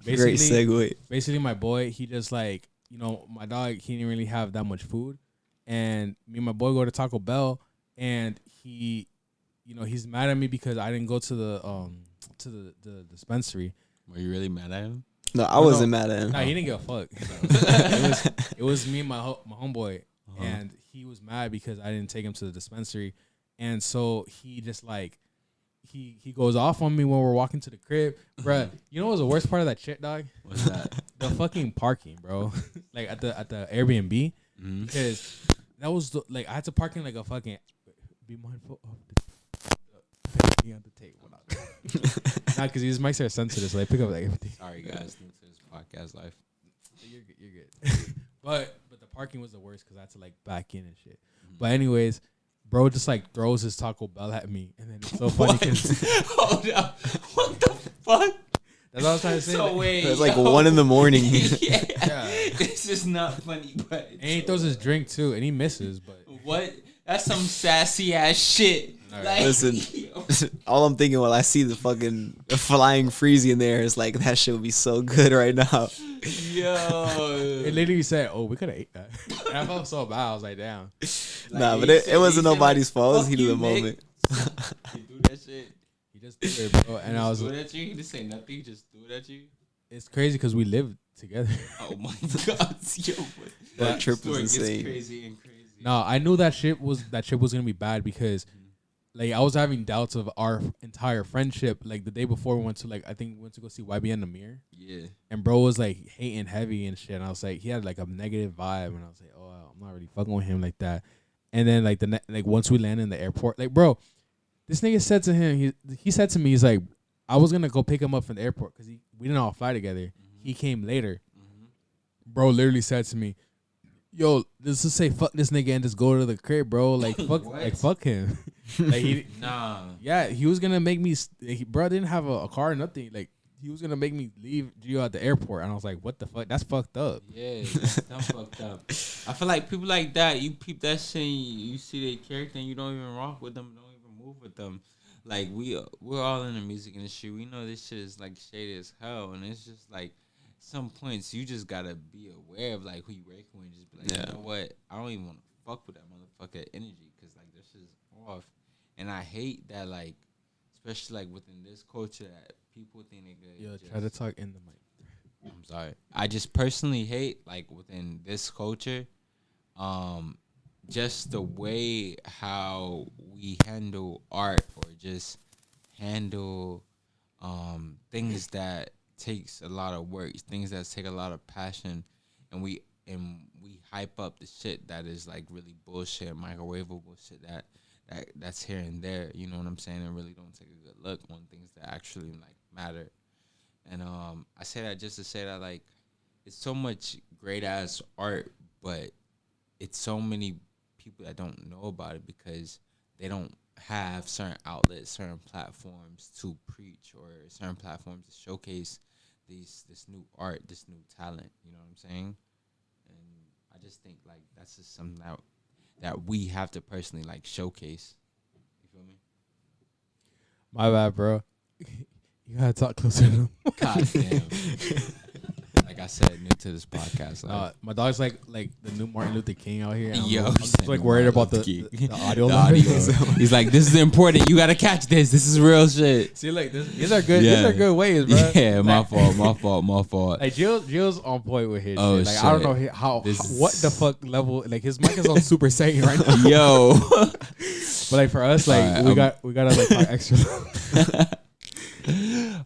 Great segue. basically my boy, he just like, you know, my dog, he didn't really have that much food, and me and my boy go to Taco Bell, and he, you know, he's mad at me because I didn't go to the dispensary. Were you really mad at him? No, I wasn't mad at him. Nah, he didn't give a fuck. it was me and my homeboy, and he was mad because I didn't take him to the dispensary, and so he just like he goes off on me when we're walking to the crib, bruh. You know what was the worst part of that shit, dog? What's that? The fucking parking, bro. Like at the Airbnb, Mhm. because that was like I had to park in like a fucking. Be mindful of the on the table. Nah, because these mics are sensitive, so they pick up like everything. Sorry, guys. New to this podcast life. You're good. You're good. but the parking was the worst because I had to like back in and shit. But anyways, bro just like throws his Taco Bell at me, and then it's so funny because Hold up. What the fuck? that's what I was trying to say. So like, wait. It was like yo. 1 in the morning. Yeah. Yeah. This is not funny, but and he throws his drink too, and he misses. But what? That's some sassy ass shit. Alright. Like, Listen, yo. all I'm thinking while I see the fucking flying freezy in there is like, that shit would be so good right now. it literally said, "Oh, we could have ate that." And I felt so bad. I was like, "Damn." Nah, Like, but he it said- wasn't he said, nobody's fault. It was "Fuck heat of you, the Nick." moment. He do that shit. He just threw it, bro. And He I was. do it at you. He just say nothing. He just threw it at you. It's crazy because we live together. Oh my god, yo! That trip was story gets insane. crazy and crazy. No, I knew that shit was gonna be bad because, like, I was having doubts of our entire friendship. Like the day before we went to I think we went to go see YBN Amir. Yeah. And bro was like hating heavy and shit. And I was like, he had like a negative vibe, and I was like, oh, I'm not really fucking with him like that. And then like once we landed in the airport, like bro, this nigga said to him, he said to me, he's like, I was gonna go pick him up from the airport because we didn't all fly together. Mm-hmm. He came later. Mm-hmm. Bro literally said to me, yo, let's just say fuck this nigga and just go to the crib, bro. Like fuck him. Like yeah, he was gonna make me. Bro didn't have a car or nothing. Like he was gonna make me leave Gio at the airport, and I was like, what the fuck? That's fucked up. Yeah, that's fucked up. I feel like people like that, you peep that shit, and you see their character, and you don't even rock with them, don't even move with them. Like we're all in the music industry. We know this shit is like shady as hell, and it's just like some points you just gotta be aware of like who you working with, and just be like, you know what? I don't even want to fuck with that motherfucker energy because like this shit's off, and I hate that like, especially like within this culture that people think they good. Yo, try to talk in the mic. I'm sorry. I just personally hate like within this culture, just the way how we handle art or just handle things that takes a lot of work, things that take a lot of passion, and we hype up the shit that is like really bullshit, microwavable shit that's here and there. You know what I'm saying? And really don't take a good look on things that actually like matter. And I say that just to say that like it's so much great ass art, but it's so many people that don't know about it because they don't have certain outlets, certain platforms to preach or certain platforms to showcase this new art, this new talent. You know what I'm saying? And I just think like that's just something that we have to personally like showcase. You feel me? My bad, bro. You gotta talk closer to him. God damn. Like I said, new to this podcast. Like, my dog's like the new Martin Luther King out here. I'm just like worried about the audio. The audio. He's like, this is important. You gotta catch this. This is real shit. See, like these are good. These are good ways, bro. Yeah, my fault. Like Jill's on point with his Oh, shit. Like shit. I don't know what the fuck level. Like his mic is on Super Saiyan right now. Yo. But like for us, like right, we gotta like talk extra.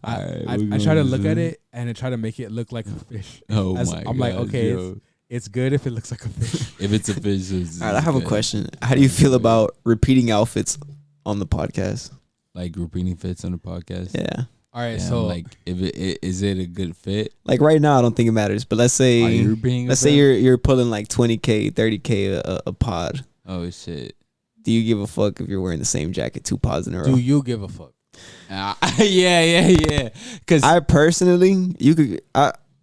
I try to look at it and I try to make it look like a fish. Oh I'm God, like, okay, it's good if it looks like a fish. If it's a fish, all right, I have a question. How do you feel about repeating outfits on the podcast? Like repeating fits on the podcast? Yeah. All right, Damn, so like, if is it a good fit? Like right now, I don't think it matters. But let's say you're pulling like 20K, 30K a pod. Oh shit. Do you give a fuck if you're wearing the same jacket 2 pods in a row? do you give a fuck? Yeah. Cause I personally,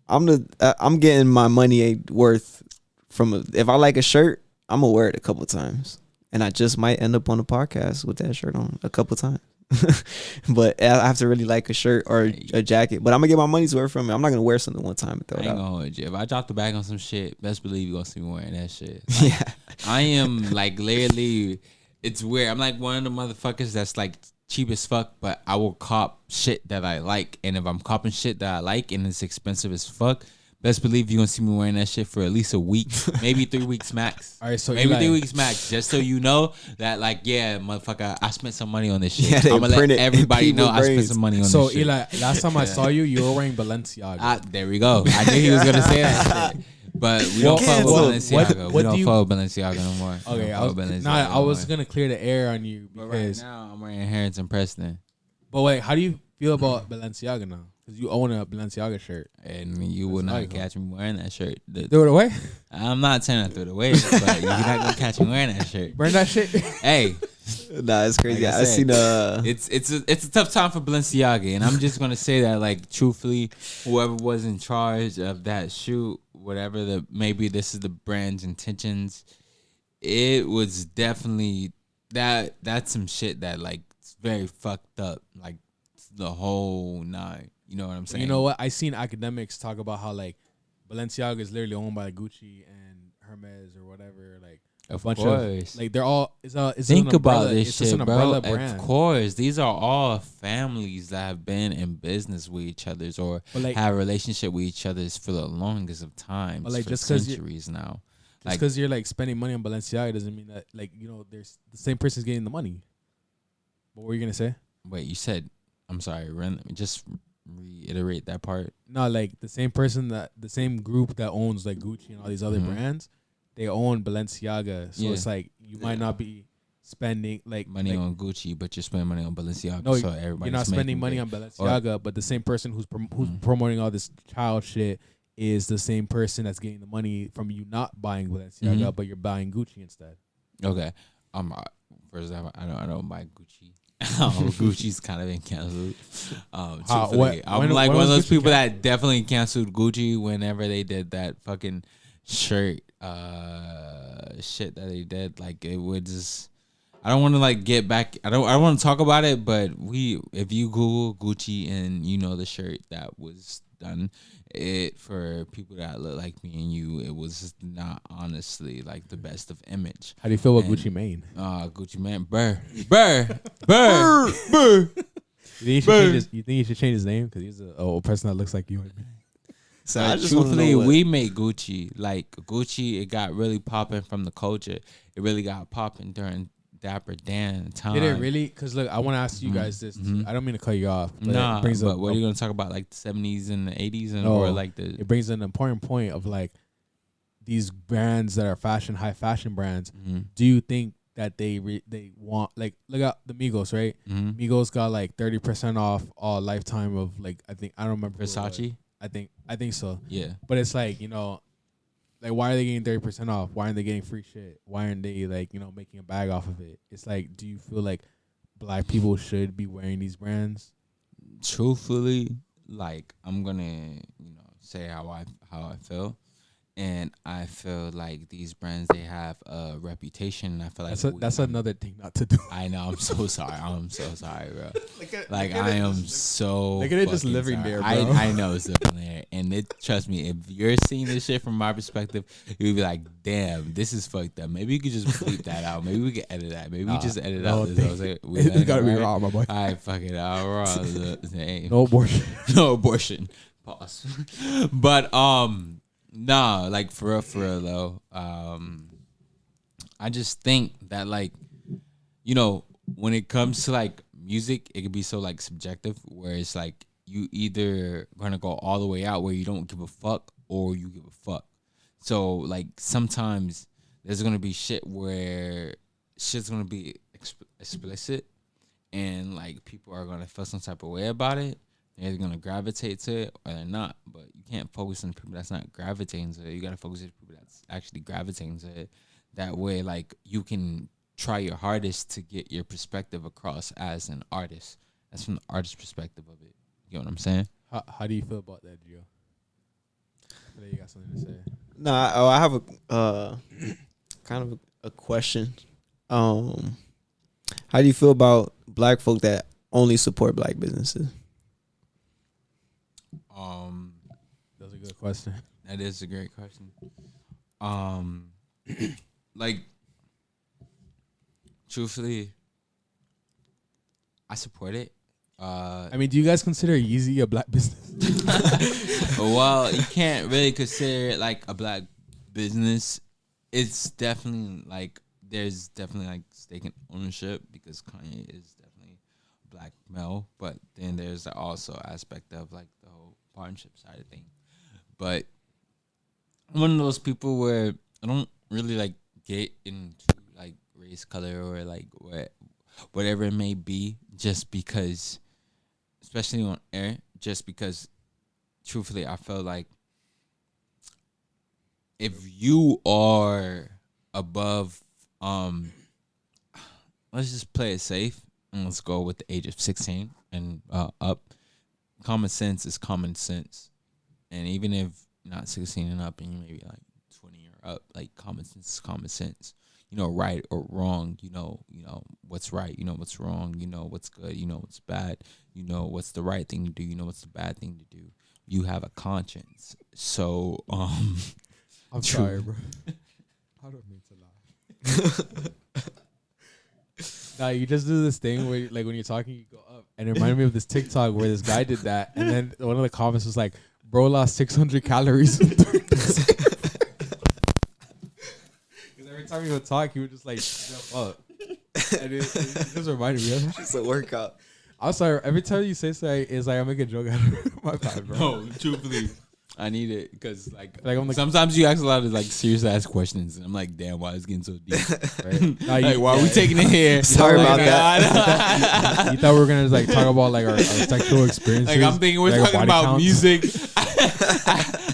I'm getting my money worth from if I like a shirt, I'm gonna wear it a couple times, and I just might end up on a podcast with that shirt on a couple times. But I have to really like a shirt or a jacket. But I'm gonna get my money's worth from it. I'm not gonna wear something one time and throw it out. Hold you. If I drop the bag on some shit, best believe you gonna see me wearing that shit. Like, Yeah, I am like literally. It's weird. I'm like one of the motherfuckers that's like cheap as fuck, but I will cop shit that I like. And if I'm copping shit that I like and it's expensive as fuck, best believe you're gonna see me wearing that shit for at least a week, maybe 3 weeks max. All right, so maybe 3 weeks max, just so you know that like, yeah, motherfucker, I spent some money on this shit. Yeah, I'm gonna let everybody know I spent some money on this shit. So Eli, last time I saw you, you were wearing Balenciaga. There we go. I knew he was gonna say that shit. But we don't fuck with Balenciaga. We don't fuck with Balenciaga no more. Okay, I was gonna clear the air on you because right now I'm wearing Harrington Preston. But wait, how do you feel about Balenciaga now? Because you own a Balenciaga shirt, and you will not catch me wearing that shirt. Throw it away. I'm not saying I threw it away, but you're not gonna catch me wearing that shirt. Burn that shit. Hey, nah, it's crazy. like I seen it's a tough time for Balenciaga, and I'm just gonna say that like truthfully, whoever was in charge of that shoot, whatever maybe this is the brand's intentions, it was definitely that's some shit that like it's very fucked up, like the whole nine. You know what I'm saying? You know what? I seen academics talk about how like Balenciaga is literally owned by Gucci and Hermes or whatever. Like Of bunch course. of like they're all. It's Think an about umbrella, this it's just shit, an bro. umbrella Of brand. course, these are all families that have been in business with each other's or But like, have a relationship with each other's for the longest of times, But, like, for just 'cause you- centuries now. just Like, because you're like spending money on Balenciaga doesn't mean that like there's the same person's getting the money. What were you gonna say? wait, you said, I'm sorry, just reiterate that part. No, like the same group that owns like Gucci and all these other Mhm. brands, they own Balenciaga. So Yeah. it's like you might not be spending like Money like, on Gucci, but you're spending money on Balenciaga. No, so everybody's you're not spending making money good. on Balenciaga, but the same person who's promoting all this child shit is the same person that's getting the money from you not buying Balenciaga, Mhm. but you're buying Gucci instead. Okay. First off, I don't buy Gucci. Gucci's kind of been canceled. Truthfully, I'm when like one was of those Gucci people that definitely canceled Gucci whenever they did that fucking shirt shit that they did. Like it would just. I don't want to like get back. I don't want to talk about it, but if you Google Gucci and you know the shirt that was done, it for people that look like me and you, it was not honestly like the best of image. How do you feel about And, Gucci Mane? Gucci man, burr. You think he should change his name because he's a person that looks like you? So But I just want to truthfully, know what, we made Gucci. Like Gucci, it got really popping from the culture. It really got popping during Dapper Dan time. Did it really? Because look, I want to ask you guys this. Too. I don't mean to cut you off. But Nah, it brings but up, what are you gonna talk about? Like the 70s and the 80s, and No, or like the it brings an important point of like these brands that are high fashion brands. Do you think that they want like look at the Migos, right? Migos got like 30% off all lifetime of like I don't remember who it was. Versace? I think so. Yeah. But it's like like why are they getting 30% off? Why aren't they getting free shit? Why aren't they like making a bag off of it? It's like, do you feel like black people should be wearing these brands? Truthfully, like I'm gonna say how I feel. And I feel like these brands, they have a reputation. I feel like That's another thing not to do. I know. I'm so sorry. I'm so sorry, bro. Look at I am so. Look at it just fucking living sorry. there, bro. I know it's living there, and trust me, if you're seeing this shit from my perspective, you'll be like, "Damn, this is fucked up." Maybe you could just bleep that out. Maybe we can edit that. Maybe we just edit out this. It's gotta be raw, my boy. All right, fuck it. All right, No abortion. no abortion. Pause. But nah, like for real though. I just think that like, when it comes to like music, it could be so like subjective where it's like you either gonna go all the way out where you don't give a fuck or you give a fuck. So like sometimes there's gonna be shit where shit's gonna be explicit and like people are gonna feel some type of way about it. They're either gonna gravitate to it or they're not. But you can't focus on people that's not gravitating to it. You gotta focus on people that's actually gravitating to it. That way, like you can try your hardest to get your perspective across as an artist. That's from the artist perspective of it. You know what I'm saying? How do you feel about that, Gio? I feel like you got something to say. No, I have a kind of a question. How do you feel about black folk that only support black businesses? That's a good question. That is a great question. Like, truthfully, I support it. I mean, do you guys consider Yeezy a black business? Well, you can't really consider it like a black business. It's definitely like there's definitely like stake in ownership because Kanye is definitely a black male, but then there's also aspect of like the whole partnership side of things. But I'm one of those people where I don't really like get into like race, color, or like whatever it may be, just because, especially on air, just because, truthfully, I feel like if you are above, let's just play it safe and let's go with the age of 16 and up. Common sense is common sense, and even if not 16 and up, and you maybe like 20 or up, like common sense is common sense. Right or wrong, what's right, what's wrong, what's good, what's bad, what's the right thing to do, what's the bad thing to do. You have a conscience. So, I'm sorry, bro. I don't mean to lie. Nah, you just do this thing where, like, when you're talking, you go up, and it reminded me of this TikTok where this guy did that, and then one of the comments was like, "Bro lost 600 calories." Because every time he would talk, he would just like jump up, and it just reminded me. It's a workout. I'm sorry. Every time you say something, it's like I make a joke out of it. My bad, bro. No, truthfully, I need it because Like, I'm like, sometimes you ask a lot of like serious ass questions, and I'm like, damn, why is it getting so deep? right? Nah, Like, why are we taking it here? Sorry Oh my about that. You thought we were gonna like talk about like our sexual experiences? Like I'm thinking we're like, talking body about counts? music.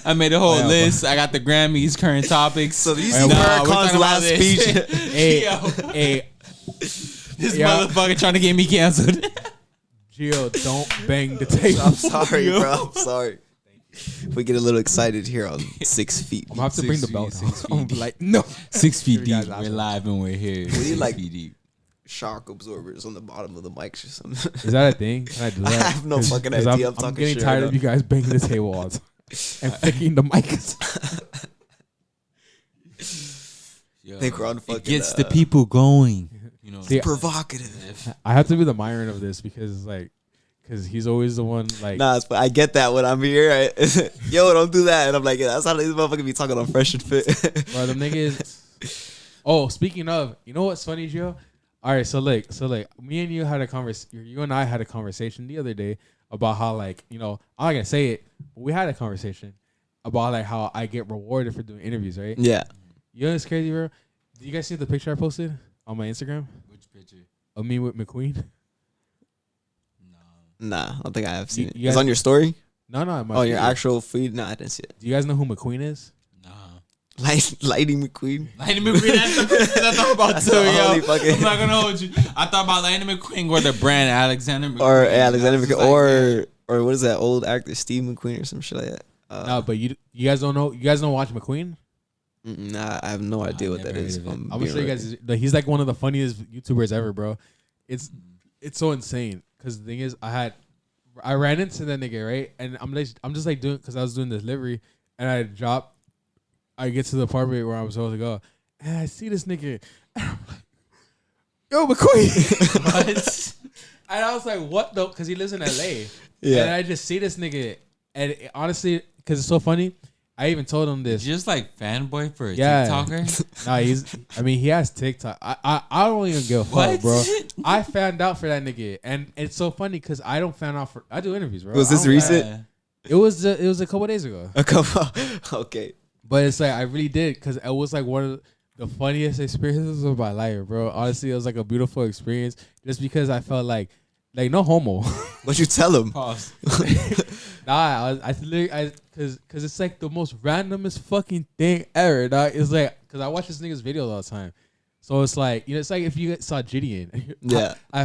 I made a whole Yeah, list. I got the Grammys, current topics. So do you Hey, see we're Farrakhan's talking about last this. speech? Hey, Yo, hey, this yeah. motherfucker trying to get me canceled. Gio, don't bang the table. I'm sorry, bro. I'm sorry. We get a little excited here on 6 feet. I'm gonna have to bring the 6 belt. feet, down. 6 feet I'm gonna be deep. like, no. 6 feet You deep. guys We're laugh. live and we're here. We 6 like- feet deep. Shock absorbers on the bottom of the mics or something. Is that a thing? Can I do that? I have no fucking idea. I'm I'm talking getting shit tired right of you guys banging the table all the time and flicking the mics. Yo, I think we're on it fucking, gets the people going. You know, See, provocative. I have to be the Myron of this because he's always the one like. Nah, I get that when I'm here. Yo, don't do that. And I'm like, yeah, that's how these motherfuckers be talking on Fresh and Fit. Bro, them niggas. Oh, speaking of, you know what's funny, Joe? All right, so me and you had a you and I had a conversation the other day about how like, you know, I'm not gonna say it, but we had a conversation about like how I get rewarded for doing interviews, right? Yeah. You know what's crazy, bro? Did you guys see the picture I posted on my Instagram which picture? of me with McQueen? No. Nah, I don't think I have seen You it. guys- It's on your story? No, my Oh, your feed. actual feed? Nah, I didn't see it. Do you guys know who McQueen is? Nah. Lightning McQueen. Lightning McQueen, that's the person I thought about That's too, the only yo. fucking- I'm not gonna hold you. I thought about Lightning McQueen or the brand Alexander McQueen. Or Alexander I was just McQueen. like, Or what is that old actor, Steve McQueen or some shit like that? No, but you guys don't know. You guys don't watch McQueen? Nah, I have no idea what never that is. heard of it. I'm gonna show you guys. He's like one of the funniest YouTubers ever, bro. It's so insane. Cause the thing is, I ran into that nigga, right, and I'm just like doing, cause I was doing the delivery, and I get to the apartment where I was supposed to go, and I see this nigga, and I'm like, yo, McQueen. What? And I was like, what the? Cause he lives in LA. Yeah. And I just see this nigga, and honestly, cause it's so funny, I even told him this. Just like fanboy for a Yeah. TikToker? Nah, he has TikTok. I don't even give a What? fuck, bro. I found out for that nigga, and it's so funny because I don't fan out for. I do interviews, bro. Was I this don't- recent? It was a couple days ago, A couple. Okay. but it's like I really did because it was like one of the funniest experiences of my life, bro. Honestly, it was like a beautiful experience just because I felt like no homo. What'd you tell him? Pause. Nah, cause it's like the most randomest fucking thing ever, dog. It's like, cause I watch this nigga's videos all the time. So it's like, you know, it's like if you saw Gideon. Yeah. I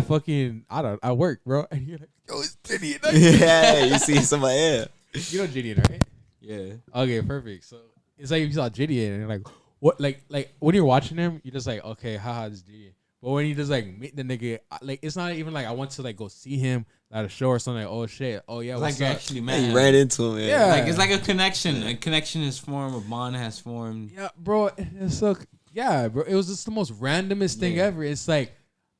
work, bro. And you're like, yo, it's Gideon. Yeah, you see somebody, yeah. You know Gideon, right? Yeah. Okay, perfect. So it's like if you saw Gideon and you're like, what, like when you're watching him, you're just like, okay, haha, this is Gideon. But when you just like meet the nigga, like it's not even like I want to like go see him at a show or something. Like, oh shit, oh yeah, Like what's you up? actually Yeah, met you him. ran into him, Yeah. Like it's like a connection. A connection is formed. A bond has formed. Yeah, bro. It's so yeah, bro. It was just the most randomest thing Yeah. ever. It's like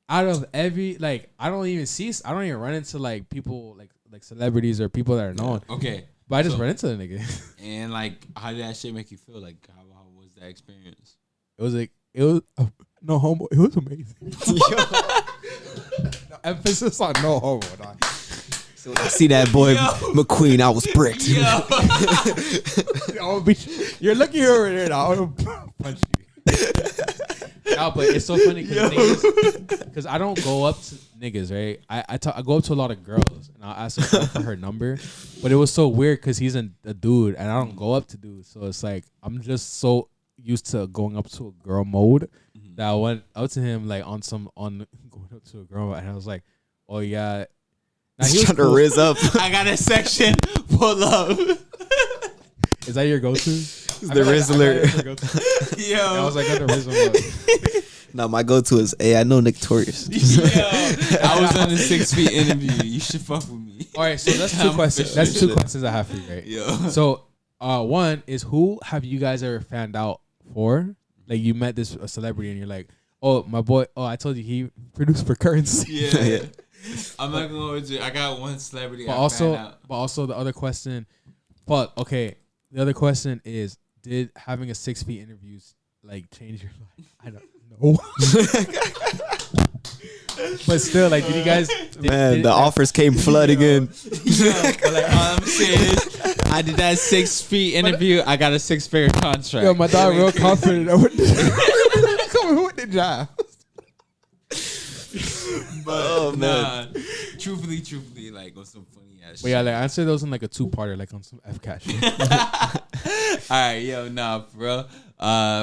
out of every I don't even run into like people like celebrities or people that are known. Okay. But I just So- run into the nigga. And like, how did that shit make you feel? Like, how was that experience? It was no homo. It was amazing. No, emphasis on no homo. Dog. So when I see that boy McQueen, I was bricked. You're looking over there now. I'm gonna punch you. No, but it's so funny because I don't go up to niggas, right? I go up to a lot of girls and I'll ask a girl for her number, but it was so weird because he's a dude and I don't go up to dudes, so it's like I'm just so used to going up to a girl mode that I went up to him like on going up to a girl and I was like, oh yeah. Now, He's trying to riz up. I got a section full of. Is that your go-to? The Rizzler. Yo. I was like, got the Rizzler. No, my go-to is, hey, I know Nick Torius. Yo. I was on the 6 feet interview. You should fuck with me. All right, so that's two I'm questions. officially That's two shit. questions I have for you, right? Yo. So, one is who have you guys ever found out for, Like you met this celebrity and you're like, oh my boy, oh I told you he produced for Currency. Yeah. I'm not gonna hold you. I got one celebrity. But also the other question, okay. The other question is, did having a 6 feet interviews like change your life? I don't know. But still, like, did you guys? The offers came flooding in. But like, all I'm saying is, I did that 6 feet interview. I got a 6-figure contract. Yo, my dog real confident. I wouldn't come with the job. But nah, truthfully, like on some funny ass. But yeah, like answer those in like a 2-parter, like on some F cash. All right, yo, nah, bro.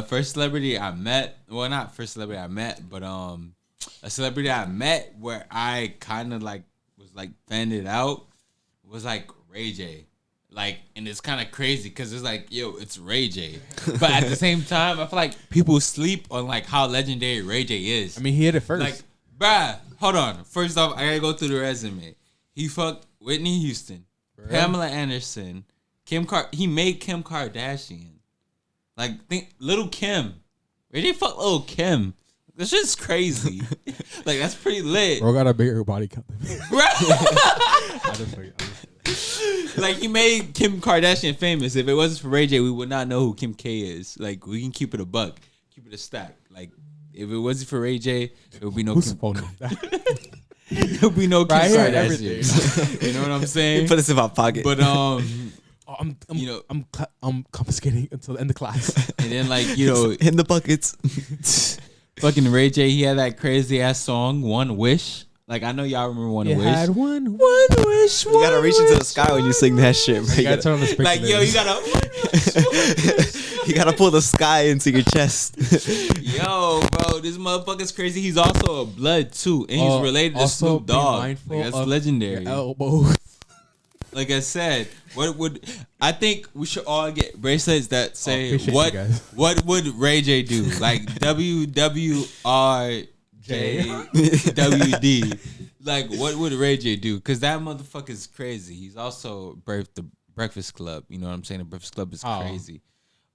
First celebrity I met. Well, not first celebrity I met, but a celebrity I met where I kind of like was like fanned out was like Ray J. Like, and it's kind of crazy because it's like, yo, it's Ray J. But at the same time, I feel like people sleep on like how legendary Ray J is. I mean, he hit it first. Like, bruh, hold on. First off, I gotta go through the resume. He fucked Whitney Houston, Pamela Anderson, he made Kim Kardashian. Like, think Little Kim. Ray J fucked Little Kim. This shit's crazy. Like, that's pretty lit. Bro got a bigger body count than me. Like, he made Kim Kardashian famous. If it wasn't for Ray J, we would not know who Kim K is. Like, we can keep it a buck. Keep it a stack. Like, if it wasn't for Ray J, there would be no Kim. There would be no Kim Kardashian. You know what I'm saying? Put this in my pocket. But, I'm confiscating until the end of class. And then, like, you know, in the buckets. fucking Ray J, he had that crazy ass song, One Wish. Like, I know y'all remember One Wish. Had one wish. You gotta reach into the sky when you sing that shit, bro. You gotta turn on the speaker. Like, yo, you gotta. You gotta pull the sky into your chest. Yo, bro, this motherfucker's crazy. He's also a blood too, and he's related to Snoop Dogg. Like, that's legendary. Like I said, I think we should all get bracelets that say what would Ray J do? Like WWRJWD. Like, what would Ray J do? Because that motherfucker is crazy. He's also birthed the Breakfast Club. You know what I'm saying? The Breakfast Club is crazy.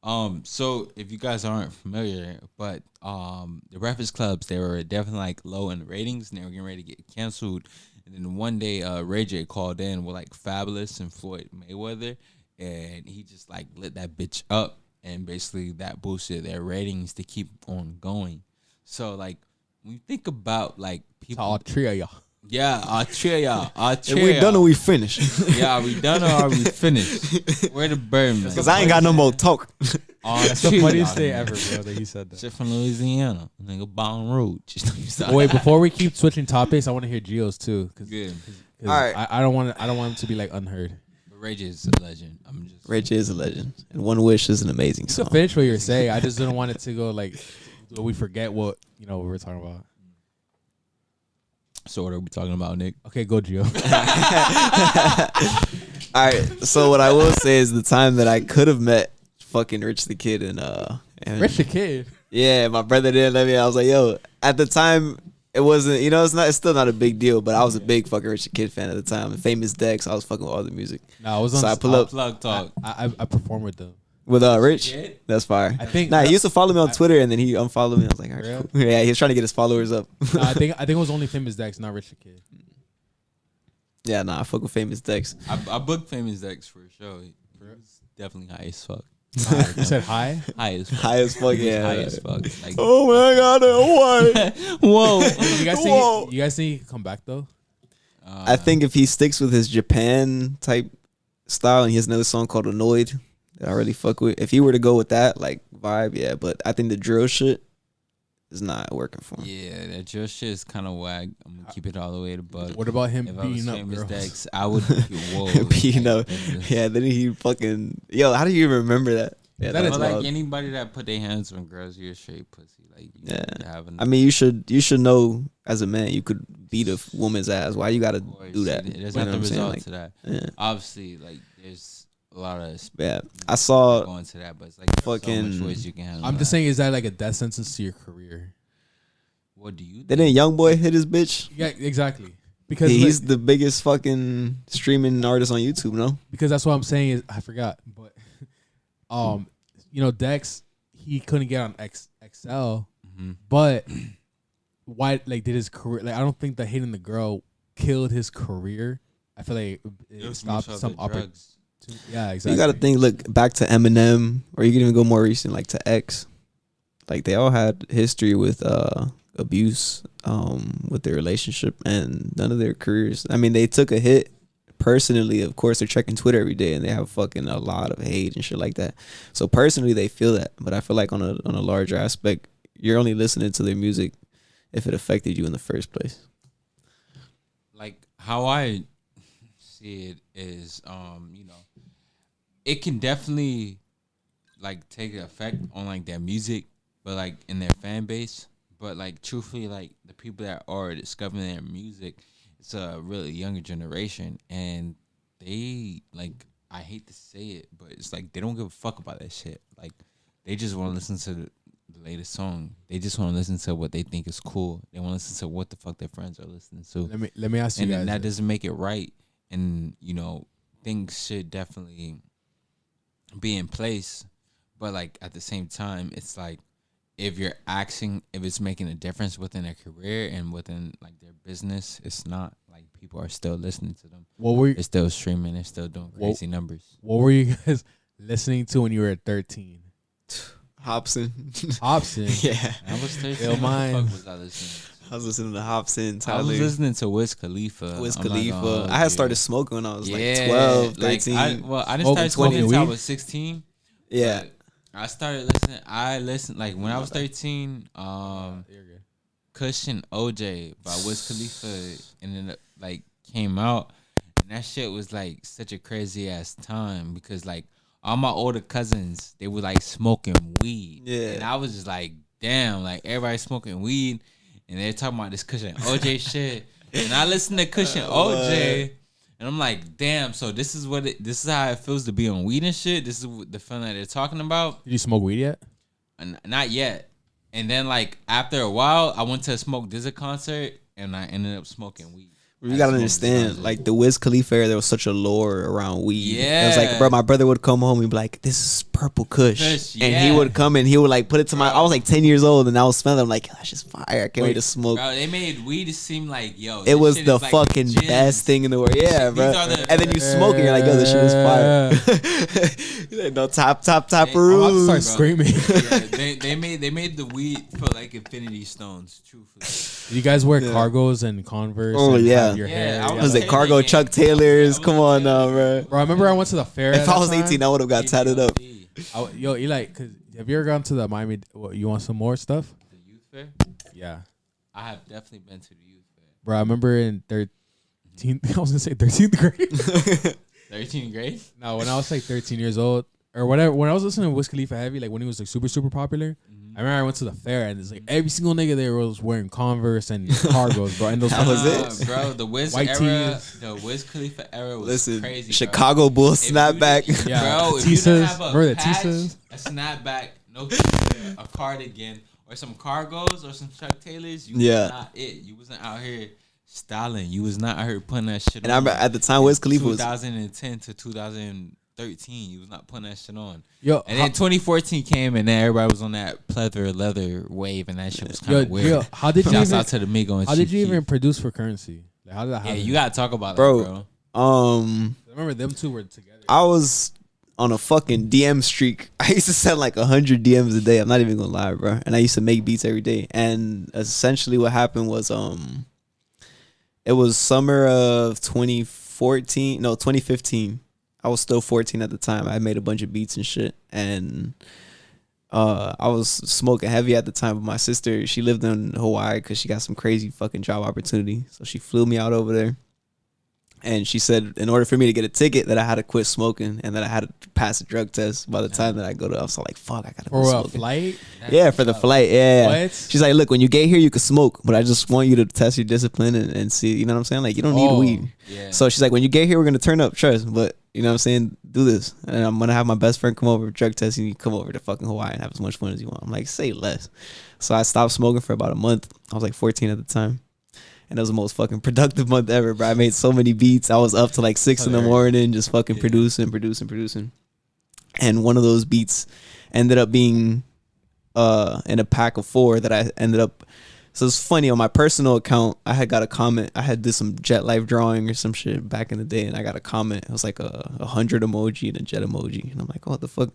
So if you guys aren't familiar, but the Breakfast Clubs, they were definitely like low in ratings and they were getting ready to get canceled. And then one day Ray J called in with like Fabulous and Floyd Mayweather, and he just like lit that bitch up, and basically that boosted their ratings to keep on going. So like when you think about like people, all three of y'all. Yeah, all three of y'all. If we done or we finished. Yeah, we done or are we finished? Where the bird, man? Because I ain't got no more talk. That's the funniest day ever, bro, that you said that. Shit from Louisiana. Nigga, Baton Rouge. Wait, before we keep switching topics, I want to hear Gio's too. Good. All right. I don't want him to be like unheard. But Ray J is a legend. Ray J is a legend. And One Wish is an amazing song. To finish what you were saying, I just didn't want it to go like, we forget what we were talking about. So what are we talking about, Nick? Okay, go Gio. All right. So what I will say is the time that I could have met fucking Rich the Kid and Rich the Kid. Yeah, my brother didn't let me. I was like, yo, at the time it wasn't, it's still not a big deal, but I was a big fucking Rich the Kid fan at the time. And Famous Dex, I was fucking with all the music. No, I was on. So I pull up. Plug talk. I performed with them. With Rich? That's fire. I think he used to follow me on Twitter and then he unfollowed me. I was like, all right, cool. Yeah, he was trying to get his followers up. I think it was only Famous Dex, not Rich the Kid. Yeah, I fuck with Famous Dex. I booked Famous Dex for a show. He's definitely high as fuck. You said high? High as fuck. High as fuck, yeah. High as fuck. Like, oh my god, whoa. You guys think he can come back though? I think if he sticks with his Japan type style and he has another song called Annoyed that I really fuck with. If he were to go with that like vibe, yeah. But I think the drill shit is not working for him. Yeah, that drill shit is kind of whack. I'm gonna keep it all the way to bug. What about him if beating I was up Famous girls? Dex, I would whoa. Beating up. Yeah, then he fucking how do you even remember that? Yeah, That is like wild. anybody that put their hands on girls, you're a straight pussy. Like, I mean, you should know as a man you could beat a woman's ass. Why you gotta do that? There's You know not the what I'm saying? result Like, to that. yeah. Obviously, like there's a lot of I saw going to that, but it's like fucking. so much ways you can handle. I'm just saying, is that like a death sentence to your career? What do you? Didn't YoungBoy hit his bitch? Yeah, exactly. Because he's the biggest fucking streaming artist on YouTube, no? Because that's what I'm saying is I forgot, but Dex, he couldn't get on XL, but why? Like, did his career? Like, I don't think that hitting the girl killed his career. I feel like it stopped some opportunities. Yeah, exactly. You got to think. Look back to Eminem, or you can even go more recent, like to X. Like they all had history with abuse with their relationship, and none of their careers. I mean, they took a hit personally. Of course, they're checking Twitter every day, and they have fucking a lot of hate and shit like that. So personally, they feel that. But I feel like on a larger aspect, you're only listening to their music if it affected you in the first place. Like how I see it is, you know, it can definitely like take an effect on like their music, but like in their fan base. But like truthfully, like the people that are discovering their music, it's a really younger generation, and they like, I hate to say it, but it's like they don't give a fuck about that shit. Like they just want to listen to the latest song. They just want to listen to what they think is cool. They want to listen to what the fuck their friends are listening to. Let me ask you guys. And that doesn't make it right. And you know, things should definitely be in place, but like at the same time, it's like if you're asking if it's making a difference within their career and within like their business, it's not. Like people are still listening to them. They're still streaming. They're still doing crazy numbers. What were you guys listening to when you were 13? Hobson. Yeah, I was 13. What the fuck was I listening to? I was listening to Hobson, Tyler. I was listening to Wiz Khalifa. I had started smoking when I was like 12, 13. Like, I didn't start smoking until I was 16. Yeah. I started listening. I listened like when I was 13. Kush and OJ by Wiz Khalifa, and then like came out, and that shit was like such a crazy ass time because like all my older cousins, they were like smoking weed. Yeah. And I was just like, damn, like everybody smoking weed, and they're talking about this Kush and OJ shit, and I listened to Kush and OJ. And I'm like, damn, so this is how it feels to be on weed and shit? This is the feeling that they're talking about? Did you smoke weed yet? Not yet. And then, like, after a while, I went to a Smoke Dizza concert, and I ended up smoking weed. You gotta understand, like the Wiz Khalifa era, there was such a lore around weed. Yeah. It was like, bro, my brother would come home and be like, this is purple Kush. And he would come and he would like put it to I was like 10 years old and I was smelling. I'm like, that's just fire. I can't wait to smoke. Bro, they made weed seem like, yo, it was the fucking best thing in the world. Yeah, bro. And then you smoke and you're like, yo, this shit is fire. No top rules. I'm about to start screaming. Yeah, they made the weed for like infinity stones, truthfully. You guys wear cargos and Converse? Oh, and yeah. your hair? Was it cargo Chuck Taylors? Come on now, bro. Bro, I remember I went to the fair. If I was 18, I would have got tatted up. Yo, Eli, have you ever gone to the Miami? You want some more stuff? The youth fair? Yeah. I have definitely been to the youth fair. Bro, I remember in 13th, I was going to say 13th grade. 13th grade? No, when I was like 13 years old or whatever, when I was listening to Wiz Khalifa heavy, like when he was like super, super popular, I remember I went to the fair and it's like every single nigga there was wearing Converse and cargos, bro. And those that was it, bro. The Wiz white era, tees. The Wiz Khalifa era was crazy. Chicago Bulls snapback. Bro, if you didn't have a patch, a snapback, no t-shirt, a cardigan, or some cargos or some Chuck Taylors, you was not it. You wasn't out here styling. You was not out here putting that shit on. And I remember at the time Wiz Khalifa was 2010 to 2013. You was not putting that shit on. Yo, and then 2014 came and then everybody was on that pleather leather wave and that shit was kind of weird. Yo, how did you Shouts out to the Migo and how did you even produce for Currency? Like, how did that happen? Yeah, you gotta talk about bro, that, bro. I remember them two were together. I was on a fucking DM streak. I used to send like 100 DMs a day. I'm not even gonna lie, bro. And I used to make beats every day. And essentially what happened was it was summer of 2015. I was still 14 at the time. I made a bunch of beats and shit. And I was smoking heavy at the time. But my sister, she lived in Hawaii because she got some crazy fucking job opportunity. So she flew me out over there. And she said in order for me to get a ticket that I had to quit smoking and that I had to pass a drug test by the time that I go to. I was like, fuck, I gotta quit smoking. For a flight? Yeah, for the flight. Yeah. What? She's like, look, when you get here, you can smoke, but I just want you to test your discipline and see. You know what I'm saying? Like, you don't need weed. Yeah. So she's like, when you get here, we're gonna turn up, trust. But you know what I'm saying? Do this, and I'm gonna have my best friend come over, drug test, and you come over to fucking Hawaii and have as much fun as you want. I'm like, say less. So I stopped smoking for about a month. I was like 14 at the time. And it was the most fucking productive month ever, bro. I made so many beats. I was up to like 6 in the morning just fucking producing. And one of those beats ended up being in a pack of 4 that I ended up. So it's funny, on my personal account, I had got a comment. I had did some jet life drawing or some shit back in the day, and I got a comment. It was like a 100 emoji and a jet emoji, and I'm like, oh, what the fuck?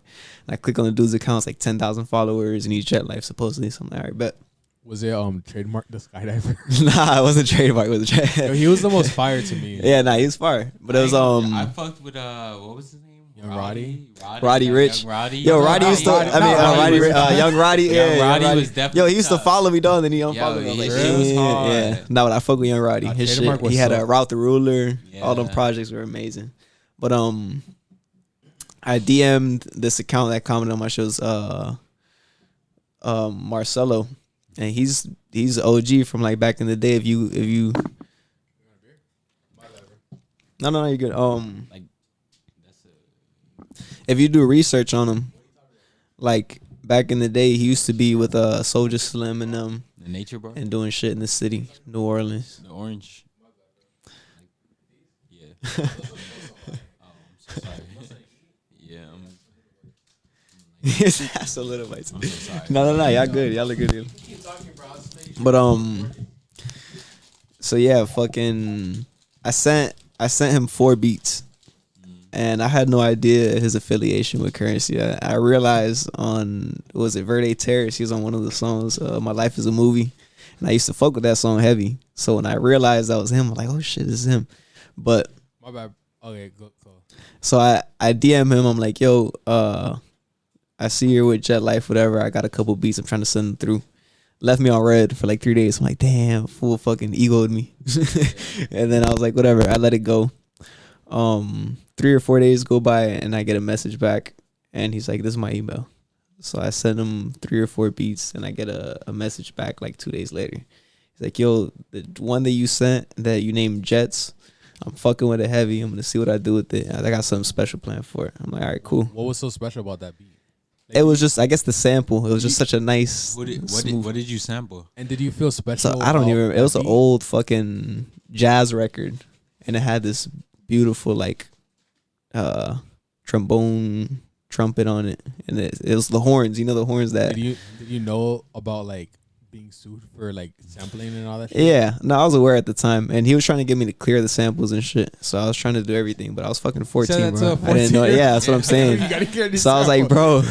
And I click on the dude's account, it's like 10,000 followers, and he's jet life supposedly. So I'm like, all right, bet. Was it trademark the skydiver? Nah, it wasn't trademark. It was a jet. Yo, he was the most fire to me. Yeah, nah, he was fire. But it was I fucked with what was his name? Young Roddy? Roddy Rich. Young Roddy. Yo, Roddy used to. Young Roddy. Yeah, Young Roddy Roddy was definitely. Yo, he used to tough. follow me though, and then he unfollowed me. He I was like, was hard. yeah. Nah, but I fuck with Young Roddy. His shit. Trademark was He had so- a Route the Ruler. All them Yeah. projects were amazing. But I DM'd this account that commented on my shows, Marcelo, and he's OG from like back in the day. If you. No, you're good. Like, that's If you do research on him, like back in the day, he used to be with Soulja Slim and them the nature, bro. and doing shit in the city, New Orleans. The orange. Yeah. I'm so sorry. Yeah. His ass a little bit. I'm so sorry. No, y'all good. Y'all look good. But so yeah, fucking, I sent him 4 beats. And I had no idea his affiliation with Currency. I realized on, was it Verde Terrace? He was on one of the songs, My Life is a Movie. And I used to fuck with that song heavy. So when I realized that was him, I'm like, oh shit, this is him. But My bad. Okay, go. so I DM him. I'm like, yo, I see you're with Jet Life, whatever. I got a couple beats. I'm trying to send them through. Left me on red for like 3 days. I'm like, damn, fool fucking egoed me. And then I was like, whatever. I let it go. 3 or 4 days go by and I get a message back, and he's like, this is my email. So I send him 3 or 4 beats, and I get a message back like 2 days later. He's like, yo, the one that you sent that you named Jets, I'm fucking with it heavy. I'm gonna see what I do with it. I got something special planned for it. I'm like, all right, cool. What was so special about that beat? It was just, I guess, the sample. It was just such a nice. What did you sample? And did you feel special? So I don't about even. It that was an beat? old fucking jazz record, and it had this beautiful like trombone trumpet on it, and it was the horns. You know the horns that. Did you know about like being sued for like sampling and all that shit? Yeah, no, I was aware at the time, and he was trying to get me to clear the samples and shit. So I was trying to do everything, but I was fucking 14, Shout out bro. to I didn't know. 14. Yeah, that's what I'm saying. You gotta clear this So I was like, sample. bro,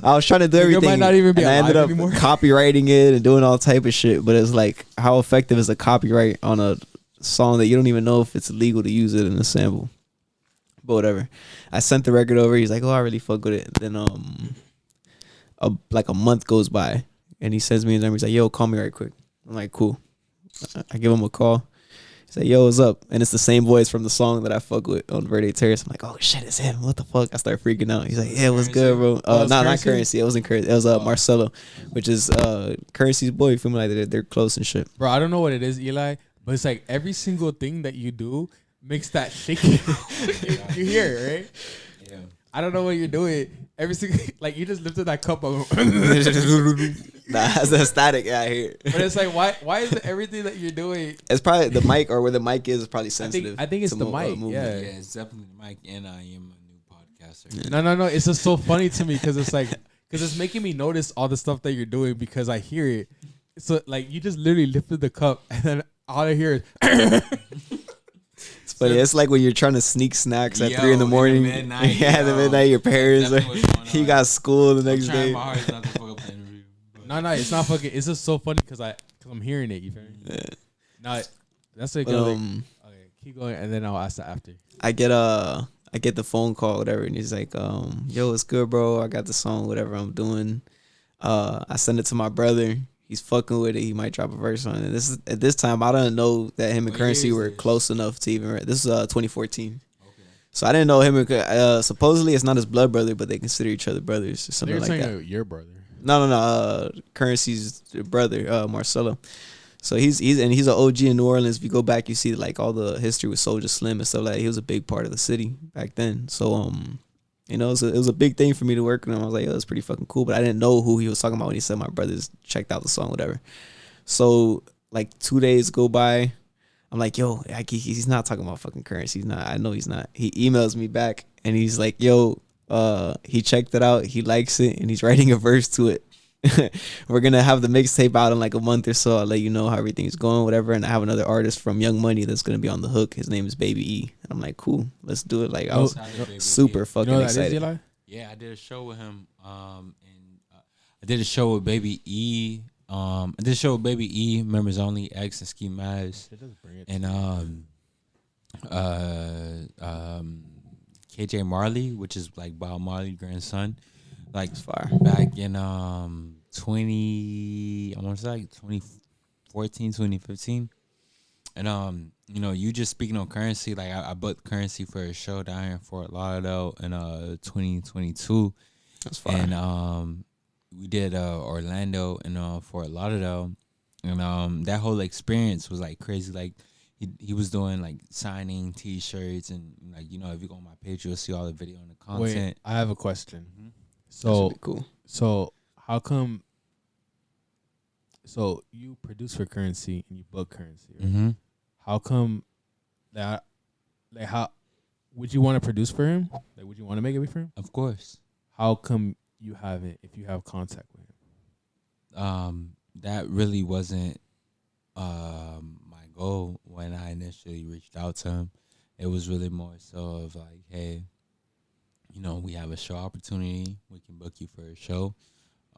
I was trying to do Nigga everything, might not even be and I ended alive up anymore. copywriting it and doing all type of shit. But it's like, how effective is a copyright on a song that you don't even know if it's legal to use it in a sample? But whatever. I sent the record over. He's like, oh, I really fuck with it. Then like a month goes by, and he sends me his number. He's like, yo, call me right quick. I'm like, cool. I give him a call. He's like, yo, what's up? And it's the same voice from the song that I fuck with on Verde Terrace. I'm like, oh shit, it's him. What the fuck? I start freaking out. He's like, yeah, what's good, bro? Oh, it's Not Currency? Currency. It wasn't Currency. It was Marcelo, which is Currency's boy. You feel me? Like they're close and shit. Bro, I don't know what it is, Eli, but it's like every single thing that you do makes that shaky. You hear it, right? Yeah. I don't know what you're doing. Every single like you just lifted that cup up. Nah, that's the static out here. But it's like why is it everything that you're doing? It's probably the mic, or where the mic is probably sensitive. I think it's to the mic, movement. yeah. Yeah, it's definitely Mike, and I am a new podcaster. No. It's just so funny to me because it's making me notice all the stuff that you're doing because I hear it. So like you just literally lifted the cup and then all I hear is It's funny. It's like when you're trying to sneak snacks at Yo, 3 in the morning. midnight, Yeah, in the yo. midnight. Your parents, That's definitely what's going you on. got school the I'm next trying day. my hardest not to fuck up the interview. but- no, it's not fucking. It's just so funny because I'm hearing it. You feel me? Yeah. No, that's like But, okay. Keep going, and then I'll ask that after. I get the phone call, whatever, and he's like, yo, it's good, bro. I got the song, whatever I'm doing. I send it to my brother. He's fucking with it. He might drop a verse on it. At this time, I didn't know that him and What Currency year is were this? close enough to even. This is 2014. Okay. So I didn't know him and supposedly it's not his blood brother, but they consider each other brothers or something You're like saying that. your brother. No. Currency's brother, Marcelo. So he's an OG in New Orleans. If you go back, you see like all the history with Soulja Slim and stuff like that. He was a big part of the city back then. So you know, it was a big thing for me to work with him. I was like, yo, that's pretty fucking cool. But I didn't know who he was talking about when he said my brothers checked out the song, whatever. So like 2 days go by. I'm like, yo, he's not talking about fucking Currency. He's not. I know he's not. He emails me back and he's like, yo, he checked it out. He likes it and he's writing a verse to it. we're gonna have the mixtape out in like a month or so. I'll let you know how everything's going, whatever. And I have another artist from Young Money that's gonna be on the hook. His name is Baby E. I'm like, cool, let's do it. Like I was super fucking excited. Yeah, I did a show with him. And I did a show with Baby E. I did a show with Baby E, Members Only, X, and Ski Maz, and KJ Marley, which is like Bob Marley's grandson. Like fire. Back in 20, I want to say like 2014, 2015. And you know, you just speaking on Currency, like I booked Currency for a show down here in Fort Lauderdale in 2022. That's fine. And we did Orlando and Fort Lauderdale, and that whole experience was like crazy. Like he was doing like signing T-shirts, and like, you know, if you go on my page, you'll see all the video and the content. Wait, I have a question. Mm-hmm. So really cool. So how come? So you produce for Currency and you book Currency, right? Mm-hmm. How come that? Like, how would you want to produce for him? Like, would you want to make it for him? Of course. How come you haven't? If you have contact with him, that really wasn't my goal when I initially reached out to him. It was really more so of like, hey, you know, we have a show opportunity. We can book you for a show,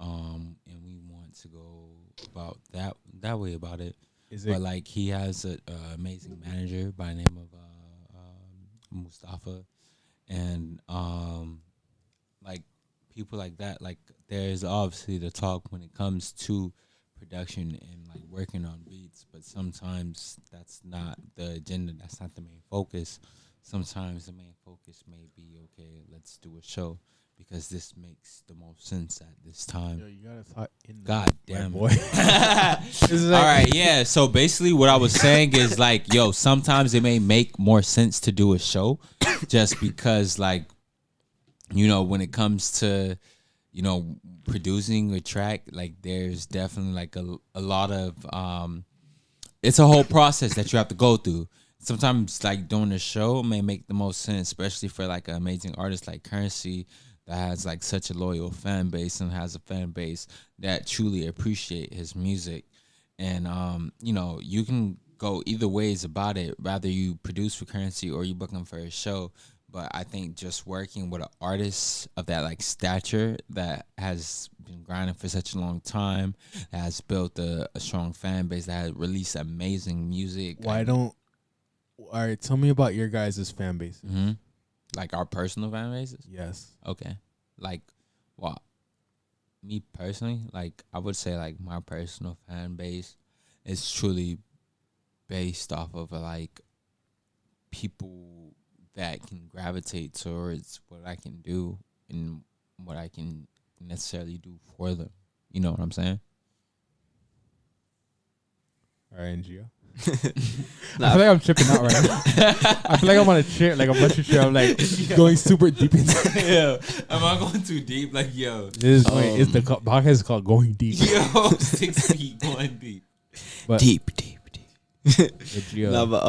and we want to go about that way about it. But like, he has an amazing manager by the name of Mustafa, and like people like that. Like, there's obviously the talk when it comes to production and like working on beats, but sometimes that's not the agenda. That's not the main focus. Sometimes the main focus may be, okay, let's do a show because this makes the most sense at this time. Yo, you gotta talk in God damn boy. All right, yeah. So basically what I was saying is like, yo, sometimes it may make more sense to do a show just because, like, you know, when it comes to, you know, producing a track, like there's definitely like a lot of it's a whole process that you have to go through. Sometimes like doing a show may make the most sense, especially for like an amazing artist like Currency that has like such a loyal fan base and has a fan base that truly appreciate his music. And you know, you can go either ways about it, rather you produce for Currency or you book him for a show. But I think just working with an artist of that like stature that has been grinding for such a long time, that has built a strong fan base, that has released amazing music. All right, tell me about your guys' fan bases. Mm-hmm. Like our personal fan bases? Yes. Okay. Like, well, me personally, like I would say like my personal fan base is truly based off of like people that can gravitate towards what I can do and what I can necessarily do for them. You know what I'm saying? All right, and Gio. I feel like I'm tripping out right now. I feel like I'm on a chair, like a bunch of chair. I'm like going super deep into it. Yeah. Am I going too deep? Like, yo. This is the podcast is called Going Deep. Yo, 6 feet going deep. But Deep. No, but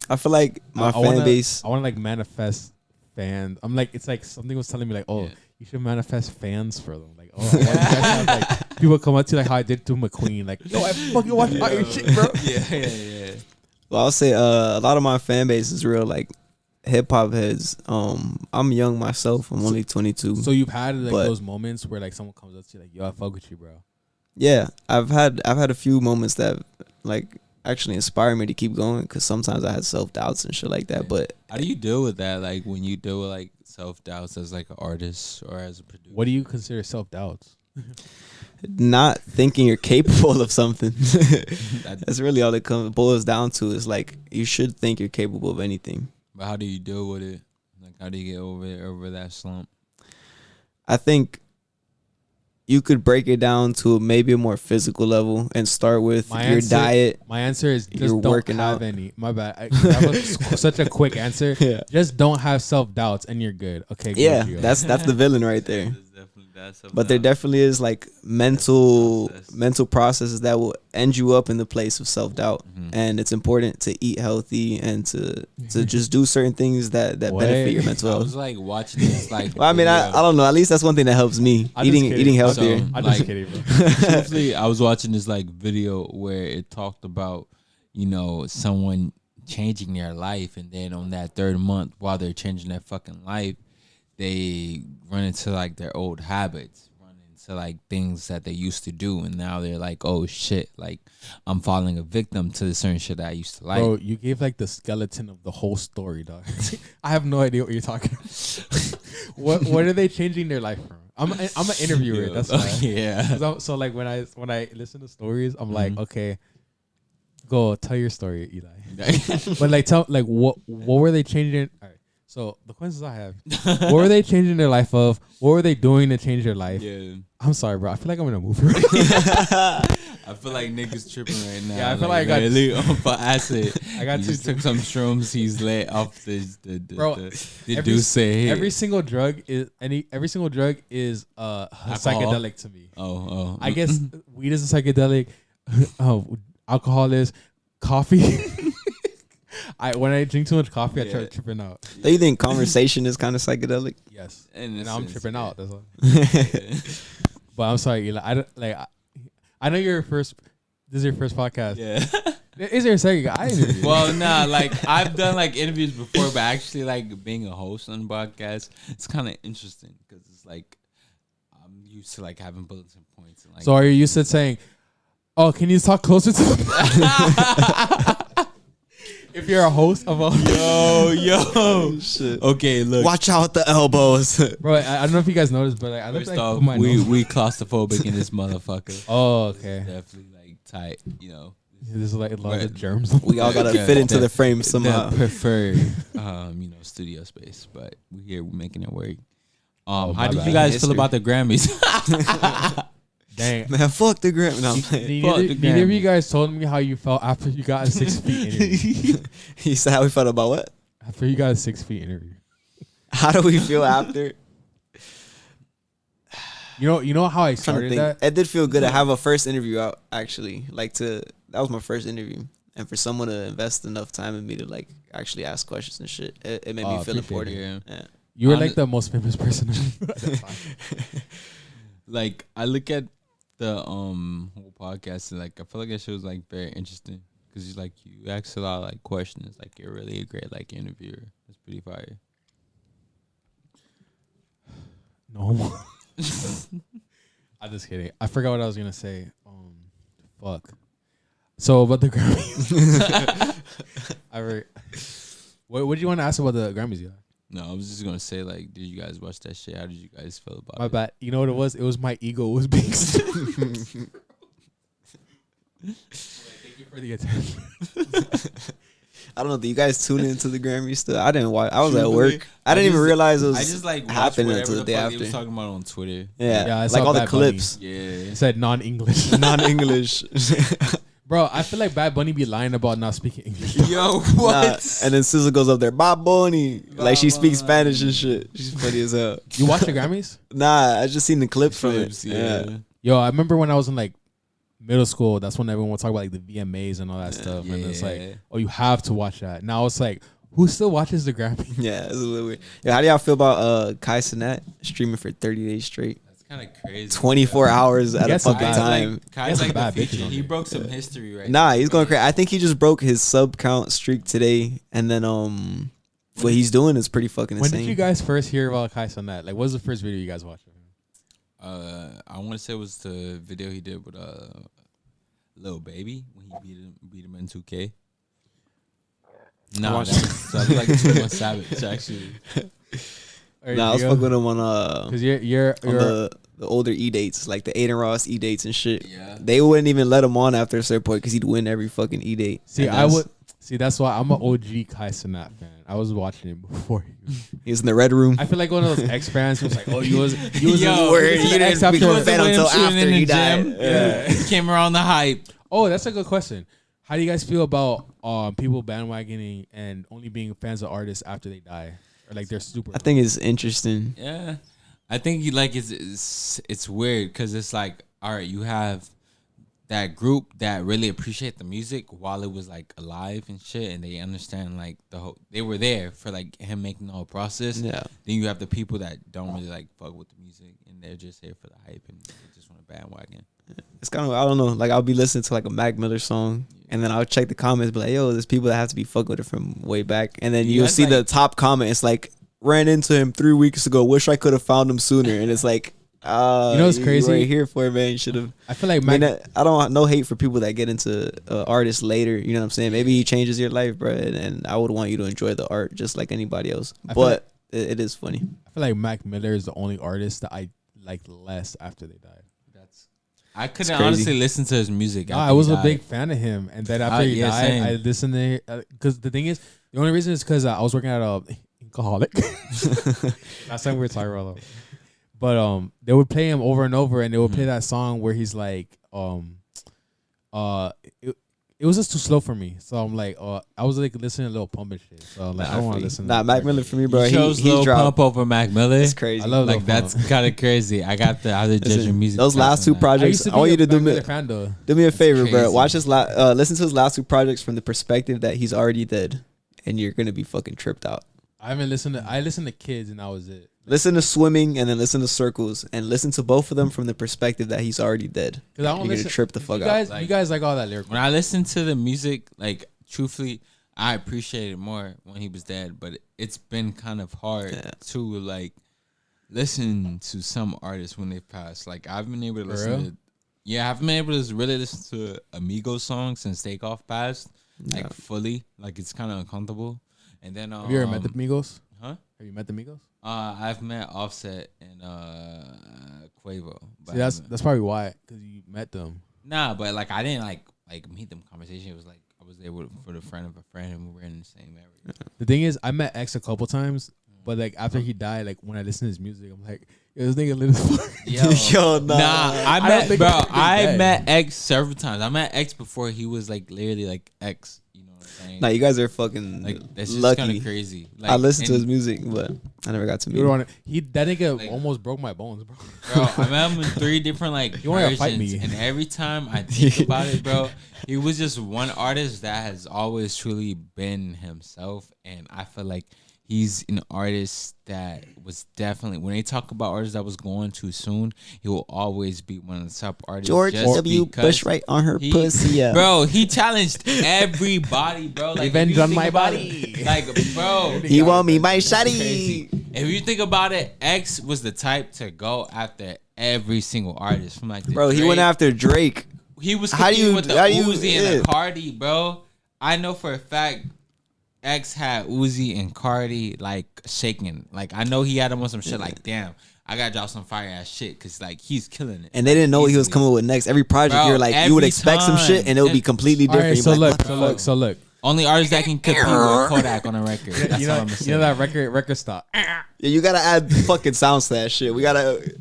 I feel like my fan base. I want to like manifest fans. I'm like, it's like something was telling me like, oh, you should manifest fans for them. Like, oh, I want you guys to have, like, people come up to you like how I did to McQueen. Like, yo, I fucking watch all your shit, bro. Yeah. Well, I'll say a lot of my fan base is real like hip hop heads. I'm young myself. I'm only 22. So you've had like those moments where like someone comes up to you like, yo, I fuck with you, bro. Yeah, I've had a few moments that like actually inspire me to keep going, because sometimes I had self-doubts and shit like that. But how do you deal with that? Like when you deal with like self-doubts as like an artist or as a producer? What do you consider self-doubts? Not thinking you're capable of something. That's really all it boils down to, is like you should think you're capable of anything. But how do you deal with it? Like how do you get over that slump? I think you could break it down to maybe a more physical level and start with your diet. My answer is just you're don't working have out. any. My bad. I have such a quick answer. Yeah. Just don't have self-doubts and you're good. Okay. Yeah, Gio. that's the villain right there. but there definitely is like mental processes that will end you up in the place of self-doubt. And it's important to eat healthy and to just do certain things that benefit your mental I health. was like watching this like. Well, I mean, I don't know. At least that's one thing that helps me. Eating healthier. So, I'm like, just kidding, bro. Truthfully, I was watching this like video where it talked about, you know, someone changing their life, and then on that third month, while they're changing their fucking life, they run into like their old habits, run into like things that they used to do, and now they're like, oh shit, like I'm falling a victim to the certain shit that I used to like. Bro, you gave like the skeleton of the whole story, dog. I have no idea what you're talking about. What are they changing their life from? I'm an interviewer. Yo, That's why. yeah. So like when I listen to stories, I'm like, okay, go tell your story, Eli. But like tell like what were they changing? All right. So the questions I have, what were they changing their life of? What were they doing to change their life? Yeah. I'm sorry, bro. I feel like I'm in a movie. Right I feel like niggas tripping right now. Yeah, I feel like I got- really off of acid. I got he two just took some shrooms. He's lit off the Bro, the every- Duce hit. every single drug is psychedelic to me. Oh. I guess weed is a psychedelic. Alcohol is. Coffee. When I drink too much coffee, I try tripping out. Do you think conversation is kind of psychedelic? Yes, In a and now I'm sense, tripping yeah. out. That's all. But I'm sorry, Eli. I don't like. I know you're first. This is your first podcast. Yeah. Is there a second? I interviewed. Well, nah, like I've done like interviews before, but actually like being a host on a podcast, it's kind of interesting because it's like I'm used to like having bulletin points and like. So are you used to saying, "Oh, can you talk closer to the?" If you're a host of a yo, Shit. okay, look. Watch out the elbows. bro, I don't know if you guys noticed, but like, I look First like off, my nose. we claustrophobic in this motherfucker. Oh, okay. Definitely like tight, you know. This is like a lot of Right. germs. We all gotta Yeah, fit into the- the frame somehow. The preferred, studio space, but we're here, we're making it work. Oh, How my did bad. you guys feel History. about the Grammys? Dang. Man, fuck the Grammy. No, I'm playing. Fuck the Neither of Grammy. you guys told me how you felt after you got a 6 feet interview. He said how we felt about what? After you got a 6 feet interview. How do we feel after? You know how I I'm trying to started think. that? It did feel good to have a first interview out, actually. That was my first interview. And for someone to invest enough time in me to like actually ask questions and shit, it made me feel appreciate important. it. Yeah. You were I'm like the- the most famous person. That's fine. Like I look at the whole podcast and like I feel like that shit was like very interesting because you ask a lot of like questions. Like you're really a great like interviewer. It's pretty fire. No more. I'm just kidding. I forgot what I was gonna say. Fuck. So about the Grammys. What did you want to ask about the Grammys? Yeah. No, I was just gonna say like, did you guys watch that shit? How did you guys feel about My it? bad. You know what it was? It was my ego was being. Thank you for the attention. I don't know. Do you guys tune into the Grammys still? I didn't watch. I was at Truthfully, work. I didn't even realize it was I just like watched happening whatever until the day fuck after. He was talking about on Twitter. Yeah, Yeah, I like saw all the Bad Bunny. clips, Yeah. It said non-English. non-English. Bro, I feel like Bad Bunny be lying about not speaking English. Yo, Nah, what? and then SZA goes up there, Bob Boney. Like she speaks Bad Spanish Bunny. and shit. She's funny as hell. You watch the Grammys? Nah, I just seen the clips from Clips, it. yeah. Yo, I remember when I was in like middle school. That's when everyone would talk about like the VMAs and all that stuff. And it's like, Yeah. oh, you have to watch that. Now it's like, who still watches the Grammys? Yeah, it's a little weird. Yeah, how do y'all feel about Kai Cenat streaming for 30 days straight? That's kind of crazy. 24 hours at a Gets some fucking bad- time. Like, Kai's some like bad the bitches feature. on He there. broke some history right Nah, now. he's going crazy. I think he just broke his sub count streak today, and then what he's doing is pretty fucking When insane. did you guys first hear about Kai Cenat? Like, what was the first video you guys watched of him? I want to say it was the video he did with Lil Baby when he beat him in 2K. No, watched that was like 2 months Savage actually. Nah, I was fucking with him on Because you're the older E dates, like the Aiden Ross E dates and shit. Yeah. They wouldn't even let him on after a certain point because he'd win every fucking E date. see, And I that's- would see. That's why I'm an OG Kai Cenat fan. I was watching him before you. He was in the red room. I feel like one of those ex fans was like, "Oh, you was Yo, word, you you didn't ex after become a the- fan until Shooting after in the he gym. died. Yeah, he came around the hype. Oh, that's a good question. How do you guys feel about people bandwagoning and only being fans of artists after they die, or like they're super? I think it's interesting. Yeah, I think it's weird because it's like, all right, you have that group that really appreciate the music while it was like alive and shit, and they understand like they were there for like him making the whole process. Yeah. Then you have the people that don't really like fuck with the music and they're just here for the hype and they just want a bandwagon. It's kind of, I don't know, like I'll be listening to like a Mac Miller song and then I'll check the comments, be like, yo, there's people that have to be fucking with it from way back, and then you'll see the top comment. It's like, ran into him 3 weeks ago. Wish I could have found him sooner. And it's like, you know what's crazy? You weren't here for it, man. You should have. I feel like I don't no hate for people that get into artists later. You know what I'm saying? Maybe he changes your life, bro. And I would want you to enjoy the art just like anybody else. But it is funny. I feel like Mac Miller is the only artist that I liked less after they died. I couldn't honestly listen to his music. I was a big fan of him, and then after he died, same. I listened to because the thing is, the only reason is because I was working at a alcoholic. Last time we were talking about that. But they would play him over and over, and they would play that song where he's like, it was just too slow for me. So I'm like, I was like listening to Lil Pump and shit. So I'm like, I don't want to listen. Nah, Mac Miller for me, bro. He chose Lil Pump over Mac Miller. It's crazy. I love like that's kind of crazy. I got the other judging music. Those last two projects, I want you to do me a favor, bro. Watch his listen to his last two projects from the perspective that he's already dead, and you're gonna be fucking tripped out. I listened to Kids, and that was it. Listen to Swimming and then listen to Circles and listen to both of them from the perspective that he's already dead. Because I don't you're gonna trip the fuck out. You guys like all that lyrical. When I listen to the music, like truthfully, I appreciate it more when he was dead. But it's been kind of hard to like listen to some artists when they've passed. Like I've been able to listen to, I've been able to really listen to Amigos songs since Takeoff passed, like fully. Like it's kind of uncomfortable. And then have you ever met the Amigos? Huh? Have you met the Migos? I've met Offset and Quavo. But see, that's probably why, because you met them. Nah, but like I didn't like meet them. Conversation. It was like I was there for the friend of a friend, and we were in the same area. The thing is, I met X a couple times, but like after he died, like when I listen to his music, I'm like, yo, this nigga lit as fuck. Yo, nah. I met X several times. I met X before he was like literally like X. Nah, you guys are fucking like that's just lucky. Kind of crazy. Like, I listened to his music, but I never got to meet him. That nigga almost broke my bones, bro. Bro, I met him in 3 different like versions, fight me. And every time I think about it, bro, he was just one artist that has always truly been himself, and I feel like he's an artist that was definitely, when they talk about artists that was going too soon, he will always be one of the top artists. George W. Bush right on her pussy. Yeah. Bro, he challenged everybody, bro. Like, revenge on my body. Like, bro. He want me my shawty. If you think about it, X was the type to go after every single artist. From like bro, he went after Drake. He was competing with the Uzi and the Cardi, bro. I know for a fact X had Uzi and Cardi like shaking. Like I know he had him on some shit like, damn, I gotta drop some fire ass shit because like he's killing it. And they didn't know what he was coming with next. Every project, you're like, you would expect some shit and it would be completely different. Right, so look. Only artists that can compete with Kodak on a record. That's you know, all I'm saying. You know that record stop. Yeah, you gotta add fucking sounds to that shit. We gotta.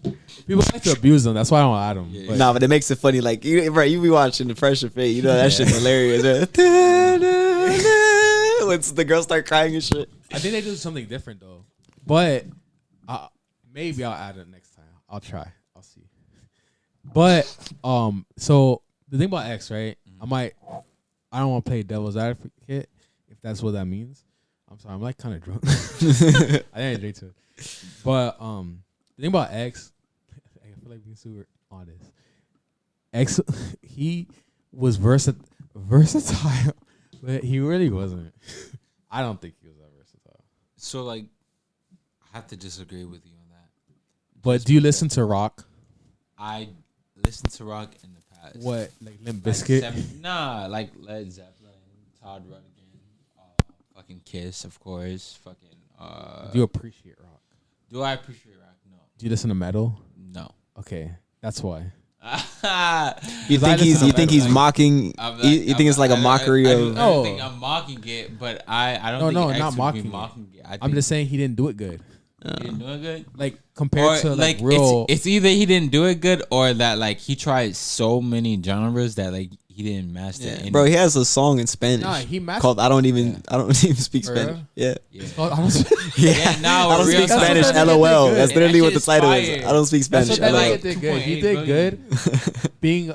People like to abuse them. That's why I don't add them. Yeah. Nah, but it makes it funny. Like you be watching the Fresh and Fit. You know that shit's hilarious. When the girls start crying and shit. I think they do something different though. But maybe I'll add it next time. I'll try. I'll see. But so the thing about X, right? I don't want to play devil's advocate if that's what that means. I'm sorry. I'm like kind of drunk. I didn't drink to it. But the thing about X, I feel like being super honest. X, he was versatile, but he really wasn't. I don't think he was that versatile. So like, I have to disagree with you on that. But do you listen to rock? I listen to rock in the past. What, like Limp Bizkit? Like like Led Zeppelin, Todd Rundgren, fucking Kiss, of course. Fucking. Do you appreciate rock? Do I appreciate rock? No. Do you listen to metal? No. Okay, that's why. You think he's mocking? You think it's like a mockery of? I don't think I'm mocking it, but I don't. No, think not mocking it. I'm just saying he didn't do it good. He didn't do it good. Like compared to like real. It's either he didn't do it good or that like he tried so many genres that like he he didn't master. Yeah. Bro, he has a song in Spanish called I don't even speak For Spanish. real? Yeah. It's called, I don't speak. Yeah, now I don't speak Spanish. That's what LOL. they did That's good. literally And what the that title shit's is. fire. I don't speak That's Spanish. what that LOL. nigga did good. He did good. Being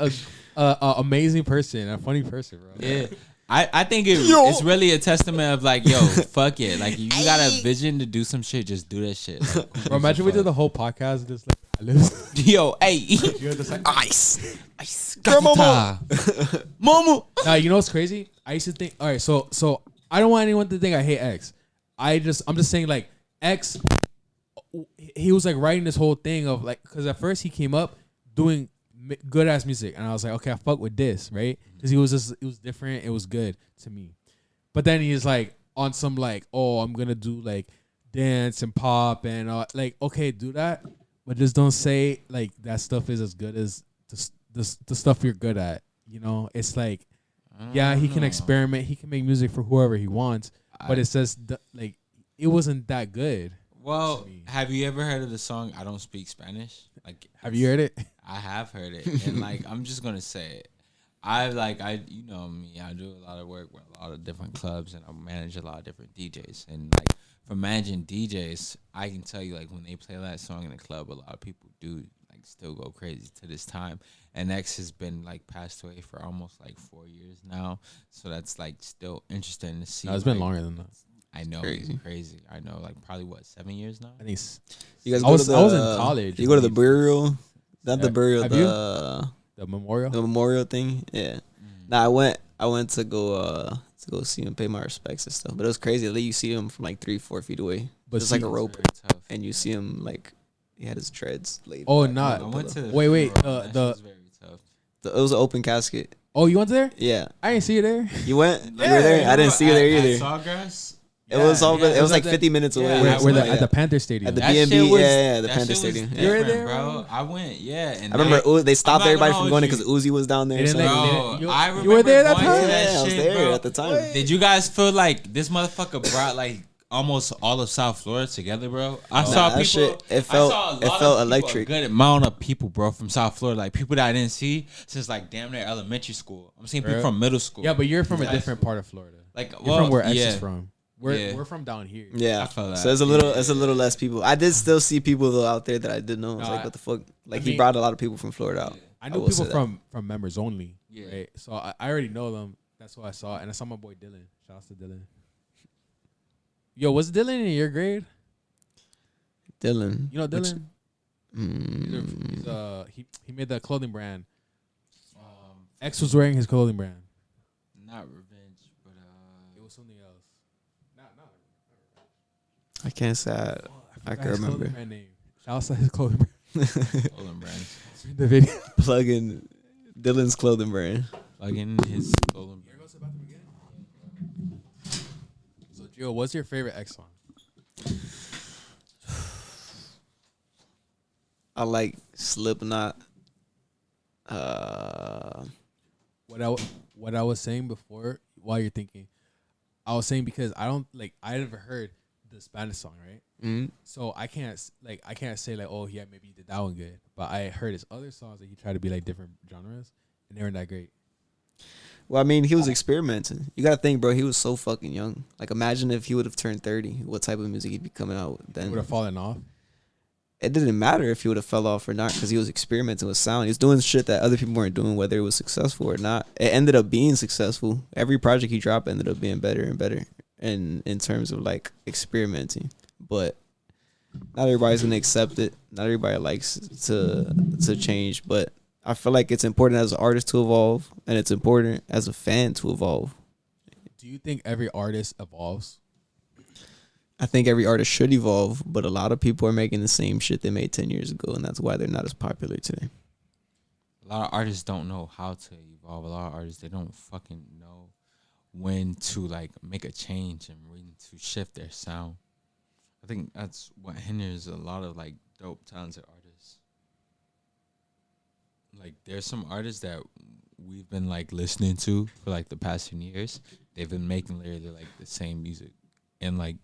a amazing person, a funny person, bro. Yeah. I think it's really a testament of like, yo, fuck it. Like, you got a vision to do some shit, just do that shit. Like, Bro, imagine we did the whole podcast just like, yo, hey. you're just like, Ice. Mama. Mama. nah, you know what's crazy? I used to think, all right, so I don't want anyone to think I hate X. I'm just saying like X, he was like writing this whole thing of like, because at first he came up doing good ass music, and I was like, okay, I fuck with this, right? Because it was different, it was good to me. But then he's like on some like, oh, I'm gonna do like dance and pop and like, okay, do that, but just don't say like that stuff is as good as the stuff you're good at. You know, it's like, yeah, he can experiment, he can make music for whoever he wants, but it says like it wasn't that good. Well, have you ever heard of the song "I Don't Speak Spanish"? Like, have you heard it? I have heard it, and like, I'm just gonna say it. You know me. I do a lot of work with a lot of different clubs, and I manage a lot of different DJs. And like, for managing DJs, I can tell you, like, when they play that song in the club, a lot of people do like still go crazy to this time. And X has been like passed away for almost like 4 years now, so that's like still interesting to see. No, it's been longer than that. I know, crazy. I know, like probably what, 7 years now. I think You guys I was in college. You go to the burial, not the burial, Have the memorial. The memorial thing. Yeah. Nah, I went to go see him, pay my respects and stuff. But it was crazy. Like, you see him from like 3-4 feet away, But just like a rope, tough. and you see him like he had his treads laid. Oh, back not. on I the went pillow. to Wait, that the- was very tough. It was an open casket. Oh, you went there? Yeah, I didn't see you there. you went. You were there. I didn't see you there either. Sawgrass. It was all. yeah, it was it like was 50 minutes away. yeah, or Where something the like at the that. Panther Stadium. At the That B&B, shit was- yeah, the that Panther shit was Stadium. You were different, there, bro. I went, yeah. And I remember they stopped I'm not everybody gonna from going hold because Uzi was down there. They So. didn't Bro, You- I you remember were there that going time? to that Yeah, I was shit, there bro. at the time. Did you guys feel like this motherfucker brought like almost all of South Florida together, bro? I saw that people. shit, it I felt- saw a lot it of felt people, electric. A good amount of people, bro, from South Florida, like people that I didn't see since like damn near elementary school. I'm seeing people Right. from middle school. Yeah, but you're from a High different school. part of Florida. Like, You're well, from where X yeah. is from. We're Yeah. we're from down here. Yeah, I felt that. so it's a little less people. I did still see people though out there that I did know. I was No, like, what the fuck? Like, I he mean- brought a lot of people from Florida out. I knew will say people that. from members only. Yeah. Right. So I already know them. That's what I saw, and I saw my boy Dylan. Shout out to Dylan. Yo, was Dylan in your grade? Dylan. You know Which- Dylan? He made the clothing brand. X was wearing his clothing brand. Not revenge, but It was something else. Not I can't say I can remember. Brand name. Shout out to his clothing brand. Olin brand. The video. Plugging Dylan's clothing brand. Plugging his Olin brand. So, Gio, what's your favorite X song? I like Slipknot. What I was saying before, while you're thinking, I was saying because I never heard the Spanish song, right? Mm-hmm. So I can't say like, oh yeah, maybe he did that one good. But I heard his other songs that he tried to be like different genres, and they weren't that great. Well, I mean, he was experimenting. You gotta think, bro. He was so fucking young. Like, imagine if he would have turned 30. What type of music he'd be coming out with He then? would have fallen off. It didn't matter if he would have fell off or not because he was experimenting with sound. He was doing shit that other people weren't doing, whether it was successful or not. It ended up being successful. Every project he dropped ended up being better and better, and in terms of like experimenting. But not everybody's gonna accept it. Not everybody likes to change. But I feel like it's important as an artist to evolve, and it's important as a fan to evolve. Do you think every artist evolves? I think every artist should evolve, but a lot of people are making the same shit they made 10 years ago, and that's why they're not as popular today. A lot of artists don't know how to evolve. A lot of artists, they don't fucking know when to like make a change and when to shift their sound. I think that's what hinders a lot of like dope, talented artists. Like, there's some artists that we've been like listening to for like the past 10 years. They've been making literally like the same music, and like,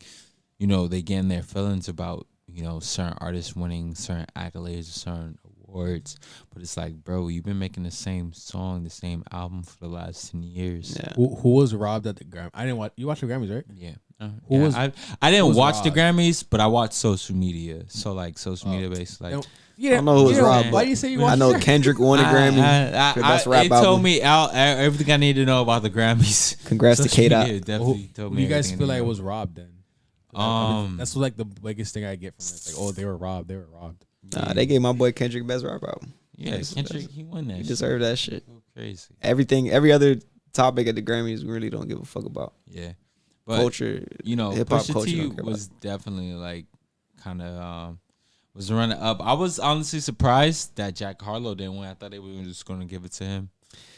you know, they getting their feelings about, you know, certain artists winning certain accolades, certain awards, but it's like, bro, you've been making the same song, the same album for the last 10 years. Yeah. Who was robbed at the Grammy? I didn't watch. You watched the Grammys, right? Yeah. I Who didn't was watch the robbed? Grammys, but I watched social media. So like social media based, like Yeah. I don't know who was robbed. Why but do you say you I watched? know Kendrick won a Grammy for best rap it album. told me everything I need to know about the Grammys. Congrats to Social K-Dot. media definitely told Who me you guys everything I feel need like to know. was robbed then? That's like the biggest thing I get from it. Like, oh, they were robbed. They were robbed. Nah, they gave my boy Kendrick best rap album. Yeah, Kendrick, he won that. He shit. deserved that shit. So crazy. Every other topic at the Grammys, we really don't give a fuck about. Yeah, but Culture, you know, hip-hop Pusha culture T don't care was definitely like kind of was running up. I was honestly surprised that Jack Harlow didn't win. I thought they were just going to give it to him,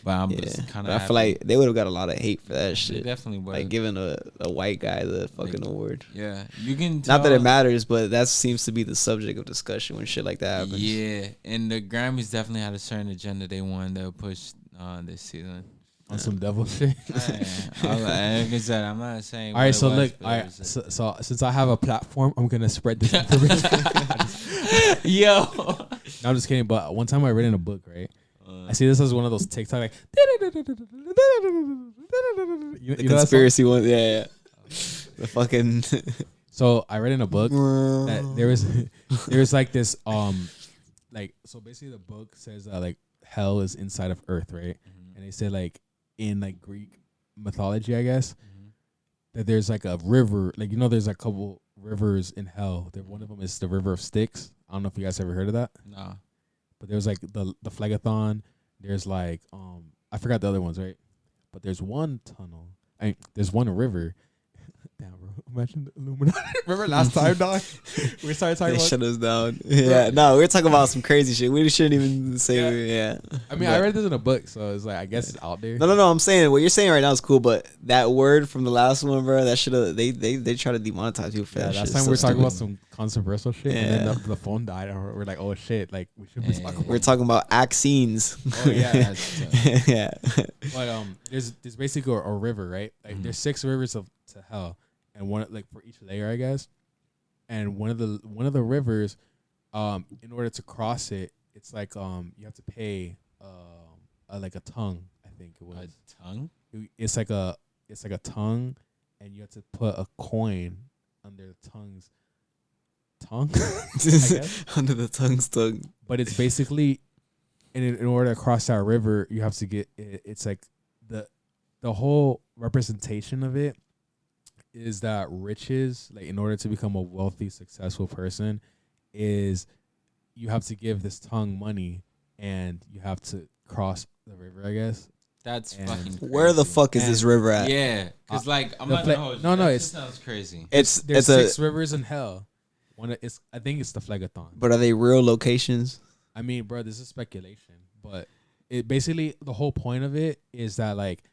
but I'm just kind of. I feel like they would have got a lot of hate for that shit. Definitely would. Like giving a white guy the fucking award. Yeah, you can. Not that it matters, but that seems to be the subject of discussion when shit like that happens. Yeah, and the Grammys definitely had a certain agenda they wanted to push this season. On some devil shit. Like I said, I'm not saying. All right, what so it was, look, but all it right, was so since I have a platform, I'm gonna spread this information. Yo. No, I'm just kidding. But one time I read in a book, right? I see this as one of those TikTok like. You The know that song? conspiracy one, yeah. The fucking. So I read in a book that there was like this like, so basically the book says that like hell is inside of Earth, right? And they say like in like Greek mythology, I guess, that there's like a river, like, you know, there's a couple rivers in hell. One of them is the River of Styx. I don't know if you guys ever heard of that. No. But there's like the Phlegathon. There's like I forgot the other ones, right? But there's one tunnel. There's one river. Damn, bro. Imagine the Illuminati. Remember last time, dog? We started talking They about. shut us down. Yeah, no, we're talking about some crazy shit. We shouldn't even say. Yeah. I mean, I read this in a book, so it's like, I guess it's out there. No. I'm saying what you're saying right now is cool, but that word from the last one, bro, that should have they try to demonetize you for Yeah, that last shit. time So we were talking about stupid. some controversial shit, and then the phone died, and we're like, oh shit, like we should be talking about. We're talking about vaccines. Oh yeah, Yeah. but there's basically a river, right? Like there's 6 rivers to hell, and one like for each layer, I guess. And one of the rivers, in order to cross it, it's like you have to pay like a tongue, I think it was. A tongue? It's like a tongue, and you have to put a coin under the tongue. I guess. Under the tongue's tongue. But it's basically in order to cross that river, you have to get it's like the whole representation of it is that riches, like in order to become a wealthy, successful person, is you have to give this tongue money and you have to cross the river, I guess. That's And fucking crazy. Where the fuck is this river at? Yeah, because like I'm the not gonna hold you. no, That it sounds crazy. There's There's 6 rivers in hell. I think it's the Phlegathon. But are they real locations? I mean, bro, this is speculation, but it basically, the whole point of it is that like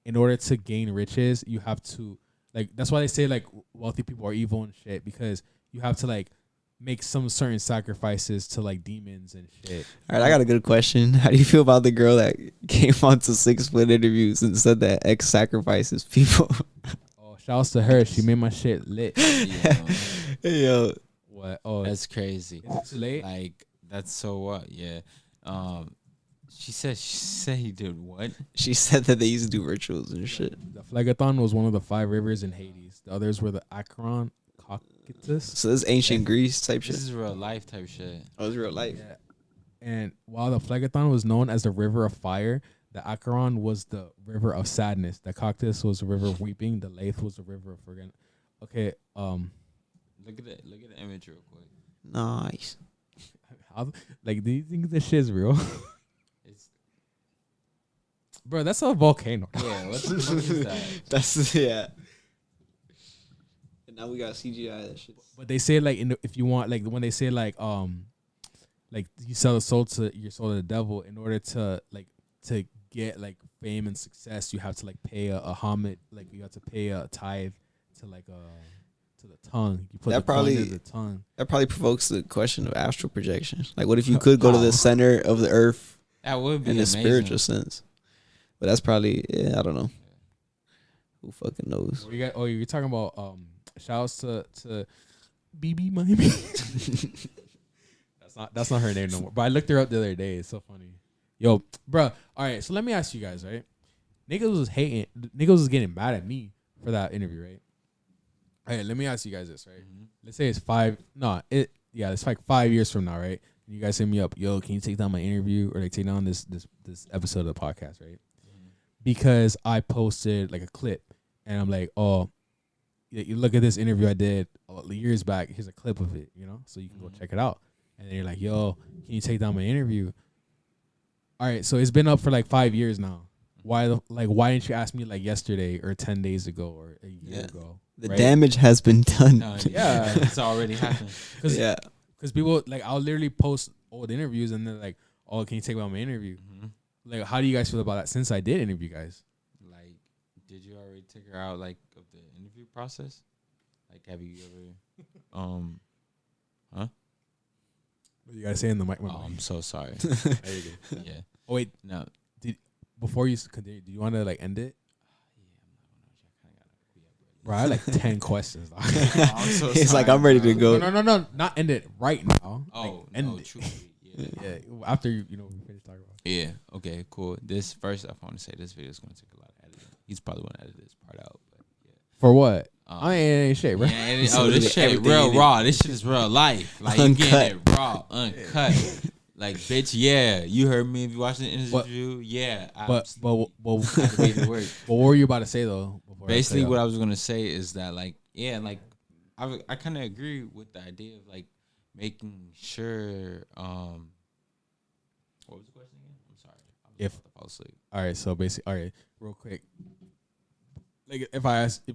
in order to gain riches, you have to like, that's why they say like wealthy people are evil and shit, because you have to like make some certain sacrifices to like demons and shit. All right, I got a good question. How do you feel about the girl that came on to 6 Foot interviews and said that X sacrifices people? Oh, shouts to her. She made my shit lit. Yo, What? Oh, That's crazy. is it too late? Like that's so what? Yeah. She said he did what? she said that they used to do rituals and shit. The Phlegathon was one of the 5 rivers in Hades. The others were the Acheron, Caucasus. So this ancient Greece type shit. This is real life type shit. Oh, it's real life. Yeah. And while the Phlegathon was known as the river of fire, the Acheron was the river of sadness. The Caucasus was the river of weeping. The Lathe was the river of forgetting. Okay. Look at it. Look at the image real quick. Nice. Like, do you think this shit's real? It's Bro, that's a volcano. yeah. What the fuck is that? That's yeah. And now we got CGI that shit. But they say like if you want, like when they say like you sell your soul to the devil, in order to get like fame and success, you have to like pay a homage, like you have to pay a tithe to like to the tongue. You put That the coin probably- in the tongue. That probably provokes the question of astral projection. Like, what if you could go to the center of the earth That would be in a amazing. spiritual sense? But that's probably, I don't know. Who fucking knows? You're talking about shouts to BB Miami. That's That's not her name no more. But I looked her up the other day. It's so funny. Yo, bro. All right, so let me ask you guys, right? Niggas was hating. Niggas was getting mad at me for that interview, right? All right, let me ask you guys this, right? Mm-hmm. Let's say it's it's like 5 years from now, right? And you guys hit me up, yo, can you take down my interview or like take down this episode of the podcast, right? Mm-hmm. Because I posted like a clip, and I'm like, oh, you look at this interview I did years back. Here's a clip of it, you know, so you can go check it out. And then you're like, yo, can you take down my interview? All right, so it's been up for like 5 years now. Why didn't you ask me like yesterday or 10 days ago or a year ago? The damage has been done. Yeah, it's already happened. Because people, like, I'll literally post old interviews and they're like, oh, can you take about my interview? Mm-hmm. Like, how do you guys feel about that since I did interview guys? Like, did you already take her out, like, of the interview process? Like, have you ever, huh? What you gotta say in the mic? I'm so sorry. There you go. Yeah. Oh, wait. No. Before you continue, do you want to, like, end it? Bro, I had like 10 questions. I'm so He's sorry, like, I'm ready to go. No, not end it right now. Oh, like, end it. Truly, yeah. After we finish talking about it. Yeah. Okay. Cool. This first, I want to say this video is going to take a lot of editing. He's probably going to edit this part out, but yeah. For what? I ain't shit, bro. Yeah, this shit real raw. This shit is real life. Like you getting it raw, uncut. Like, bitch, yeah, you heard me if you watched the interview. Yeah, but what were you about to say though? Basically, what I was gonna say is that, like, yeah, like, I kind of agree with the idea of like making sure. What was the question again? I'm sorry. I was about to fall asleep. All right, so basically, all right, real quick. Like if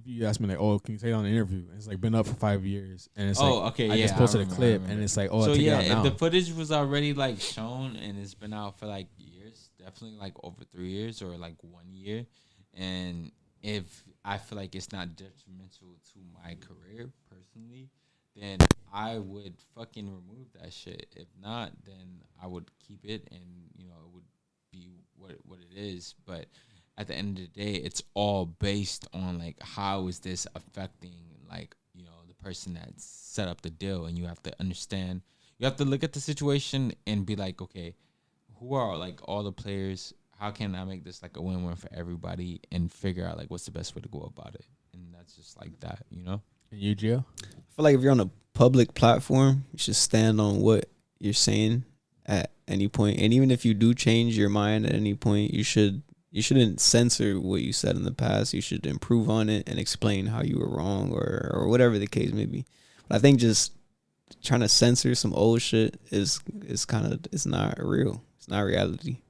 you ask me like, oh, can you take on an interview? And it's like been up for 5 years, and it's I just posted a clip, and it's like, oh, so yeah, if the footage was already like shown and it's been out for like years, definitely like over 3 years or like 1 year, and if I feel like it's not detrimental to my career personally, then I would fucking remove that shit. If not, then I would keep it, and it would be what it is, but. At the end of the day, it's all based on like how is this affecting like the person that set up the deal, and you have to understand. You have to look at the situation and be like, okay, who are like all the players? How can I make this like a win-win for everybody, and figure out like what's the best way to go about it? And that's just like that, And you, Gio? I feel like if you're on a public platform, you should stand on what you're saying at any point, and even if you do change your mind at any point, you shouldn't censor what you said in the past. You should improve on it and explain how you were wrong or whatever the case may be. But I think just trying to censor some old shit is it's not real. It's not reality.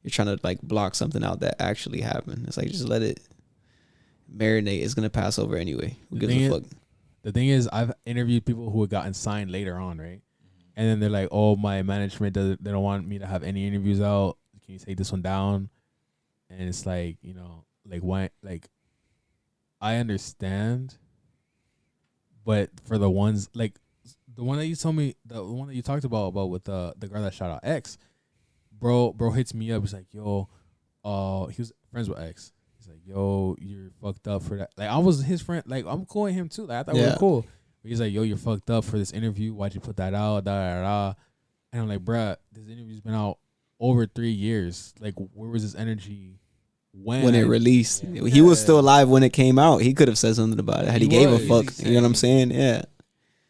You're trying to like block something out that actually happened. It's like just let it marinate. It's gonna pass over anyway. Who gives a fuck? The thing is, I've interviewed people who had gotten signed later on, right? And then they're like, "Oh, my management they don't want me to have any interviews out. Can you take this one down?" And it's like, like why, like I understand, but for the ones like the one that you told me, the one that you talked about with the girl that shot out X, bro hits me up. He's like, yo, he was friends with X. He's like, yo, you're fucked up for that. Like I was his friend. Like I'm cool with him too. Like I thought we were cool. But he's like, yo, you're fucked up for this interview. Why'd you put that out? Da da da. And I'm like, bruh, this interview's been out over 3 years. Like, where was this energy when it released? Yeah. He was still alive when it came out. He could have said something about it had he gave a fuck. Exactly. You know what I'm saying? Yeah.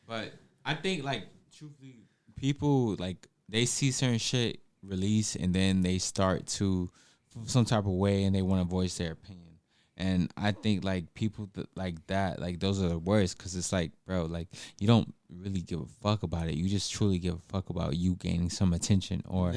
But I think, like, truthfully, people, like, they see certain shit release and then they start to some type of way and they want to voice their opinion. And I think, like, people like that, like, those are the worst, because it's like, bro, like, you don't really give a fuck about it. You just truly give a fuck about you gaining some attention or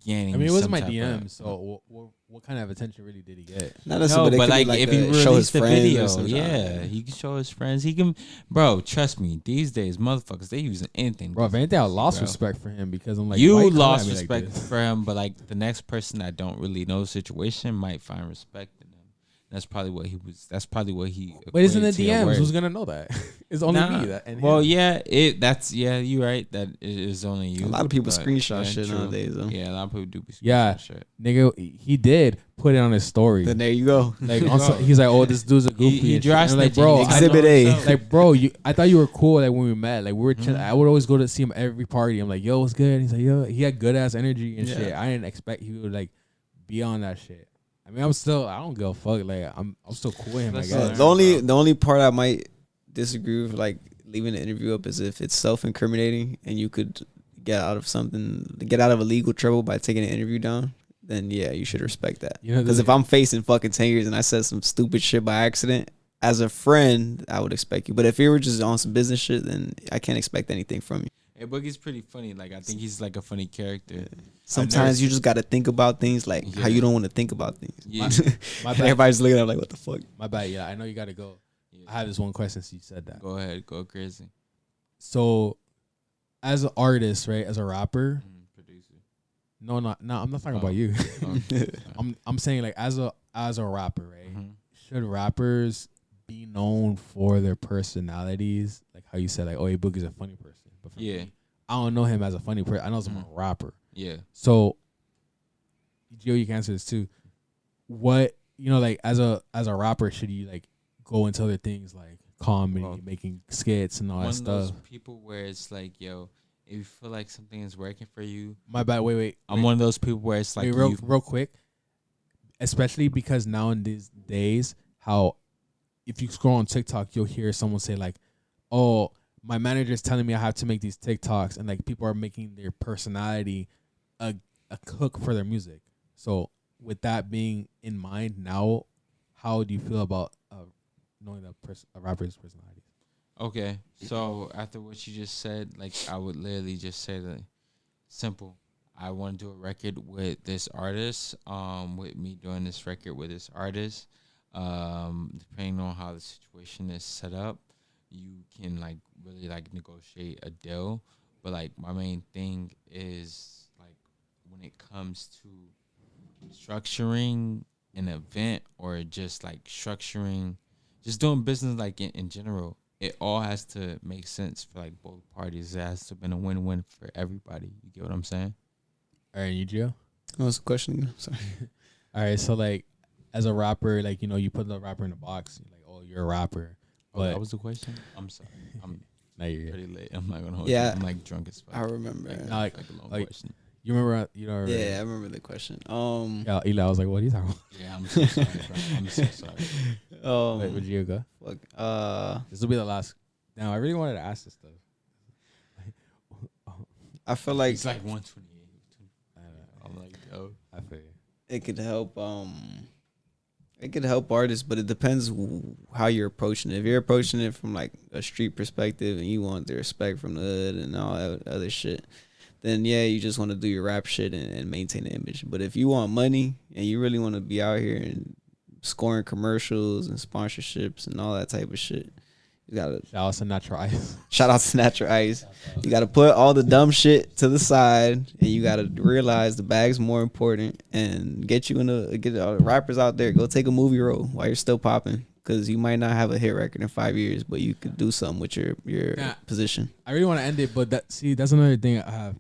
gaining. I mean, it was my DM, so what kind of attention really did he get? Not necessarily, but like if he released the video, he can show his friends. He can, bro. Trust me, these days, motherfuckers, they using anything. Bro, if anything, I lost respect for him because I'm like, you lost respect for him, but like the next person that don't really know the situation might find respect in him. That's probably what he was. That's probably what he. But it's in the equated to your DMs. word. Who's gonna know that? It's only Nah, me. That, and well, him. yeah. You're right. That it is only you. A lot of people but, screenshot shit true. nowadays, though. Yeah, a lot of people do be screenshot Yeah. shit. Nigga, he did put it on his story. Then there you go. Like he's like, oh, this dude's a goofy. He and shit. dry And I'm like, snitching. bro, He I Exhibit know A. himself. like, bro, I thought you were cool. Like when we met, like we were chilling. I would always go to see him every party. I'm like, yo, what's good? He's like, yo, he had good ass energy and shit. I didn't expect he would like be on that shit. I mean, I don't give a fuck. Like I'm still cool with him. I Let's guess. learn. The only part I might disagree with, like leaving the interview up, is if it's self-incriminating and you could get out of illegal trouble by taking an interview down. Then yeah, you should respect that. You know, Because if I'm facing fucking 10 years and I said some stupid shit by accident, as a friend, I would expect you. But if you were just on some business shit, then I can't expect anything from you. Hey, Boogie's pretty funny. Like I think he's like a funny character. Sometimes you just got to think about things like how you don't want to think about things. Yeah. my And bad. everybody's looking at him like, what the fuck? My bad. Yeah, I know you gotta go. Yeah. I have this one question since you said that. Go ahead, go crazy. So, as an artist, right, as a rapper, Producer. no, I'm not talking about you. I'm saying like as a rapper, right? Mhm. Should rappers be known for their personalities? Like how you said, like, oh, hey, Boogie's a funny person. But for Yeah. me, I don't know him as a funny person. I know him as a rapper. Yeah. So, Gio, you can answer this too. What, like as a rapper, should you like go into other things like comedy, Well, making skits and all One that of those stuff? people where it's like, yo, if you feel like something is working for you, My bad. Wait. I'm one of those people where it's like, Wait, real quick. Especially because now in these days, how if you scroll on TikTok, you'll hear someone say like, "Oh, my manager is telling me I have to make these TikToks," and like people are making their personality a hook for their music. So with that being in mind, now how do you feel about knowing a rapper's personality? Okay, so after what you just said, like I would literally just say that simple. I want to do a record with this artist. With me doing this record with this artist. Depending on how the situation is set up, you can like really like negotiate a deal. But like my main thing is like when it comes to structuring an event or just like just doing business like in general, it all has to make sense for like both parties. It has to be a win-win for everybody. You get what I'm saying? All right, you Gio? What was the question again? Sorry. All right, so like as a rapper, like you put the rapper in a box. You're like, oh, you're a rapper. Oh, But that was the question? I'm sorry. I'm now you're pretty late. I'm not gonna hold Yeah. you. I'm like drunk as fuck. I remember. Like, Nah, like a long like- question. You remember? You know? Yeah, I remember the question. Yeah, Eli. I was like, what are you talking about? Yeah, I'm so sorry, bro. I'm so sorry. Wait, would you go? Fuck. This will be the last. Now, I really wanted to ask this stuff. I feel like It's like 128. I'm like, yo. I feel you. it could help. It could help artists, but it depends how you're approaching it. If you're approaching it from like a street perspective and you want the respect from the hood and all that other shit, then yeah, you just want to do your rap shit and maintain the image. But if you want money and you really want to be out here and scoring commercials and sponsorships and all that type of shit, you gotta Shout out to Natural Ice. shout out to Natural Ice. You gotta put all the dumb shit to the side, and you gotta realize the bag's more important. And get all the rappers out there. Go take a movie role while you're still popping, because you might not have a hit record in 5 years, but you could do something with your Yeah. position. I really want to end it, but that's another thing I have.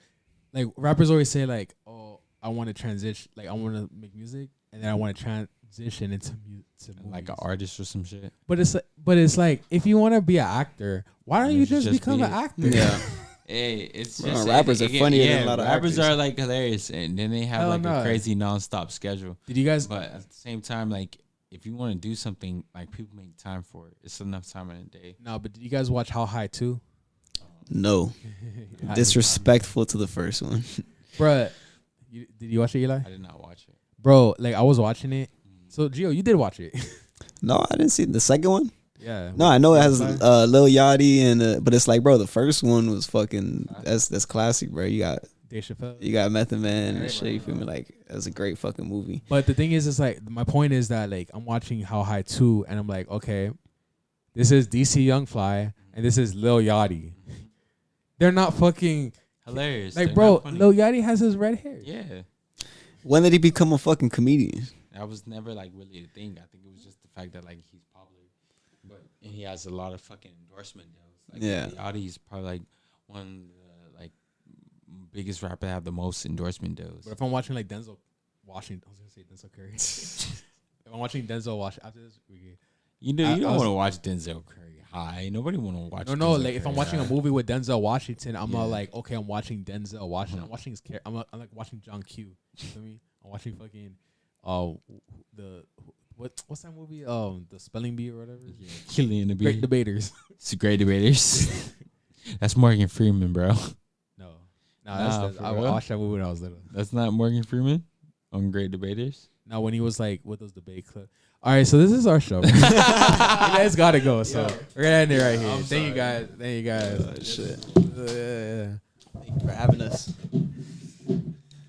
Like rappers always say, like, "Oh, I want to transition. Like, I want to make music, and then I want to transition into movies." Like an artist or some shit. But it's like if you want to be an actor, why don't you just become be an it. actor? Yeah. Hey, it's Bro, just rappers are funnier than a lot of rappers actors. are like hilarious, and then they have Hell like no. a crazy nonstop schedule. Did you guys? But at the same time, like if you want to do something, like people make time for it. It's enough time in a day. No, but did you guys watch How High 2? No, disrespectful to the first one. Bruh, did you watch it, Eli? I did not watch it. Bro, like I was watching it. So Gio, you did watch it. No, I didn't see the second one. Yeah. No, I know it has Fire. Lil Yachty and but it's like, bro, the first one was fucking that's classic, bro. You Dave Chappelle. got Method Man and shit. You feel me? Like that's a great fucking movie. But the thing is, it's like my point is that like I'm watching How High 2 and I'm like, okay, this is DC Young Fly and this is Lil Yachty. They're not fucking Hilarious. like, They're bro. not funny. Lil Yachty has his red hair. Yeah. When did he become a fucking comedian? That was never like really a thing. I think it was just the fact that like he's popular, and he has a lot of fucking endorsement deals. Like, yeah, Yachty's probably like one of the like biggest rapper to have the most endorsement deals. But if I'm watching like Denzel Washington, I was gonna say Denzel Curry. If I'm watching Denzel Washington after this, you don't want to watch Denzel Curry high. Nobody want to watch. No, Denzel like Curry if I'm watching a movie with Denzel Washington, I'm not Yeah. like, okay, I'm watching Denzel Washington. I'm watching his character. I'm like watching John Q. You feel me? I'm watching fucking what's that movie? The Spelling Bee or whatever. Yeah, Killing the Bee. Great Debaters. It's Great Debaters. That's Morgan Freeman, bro. No, Nah, I for real? watched that movie when I was little. That's not Morgan Freeman on Great Debaters. Now when he was like with those debate club. All right, so this is our show. You guys gotta go. So we're gonna end it right here. Thank you guys. shit. Yeah. Thank you for having us.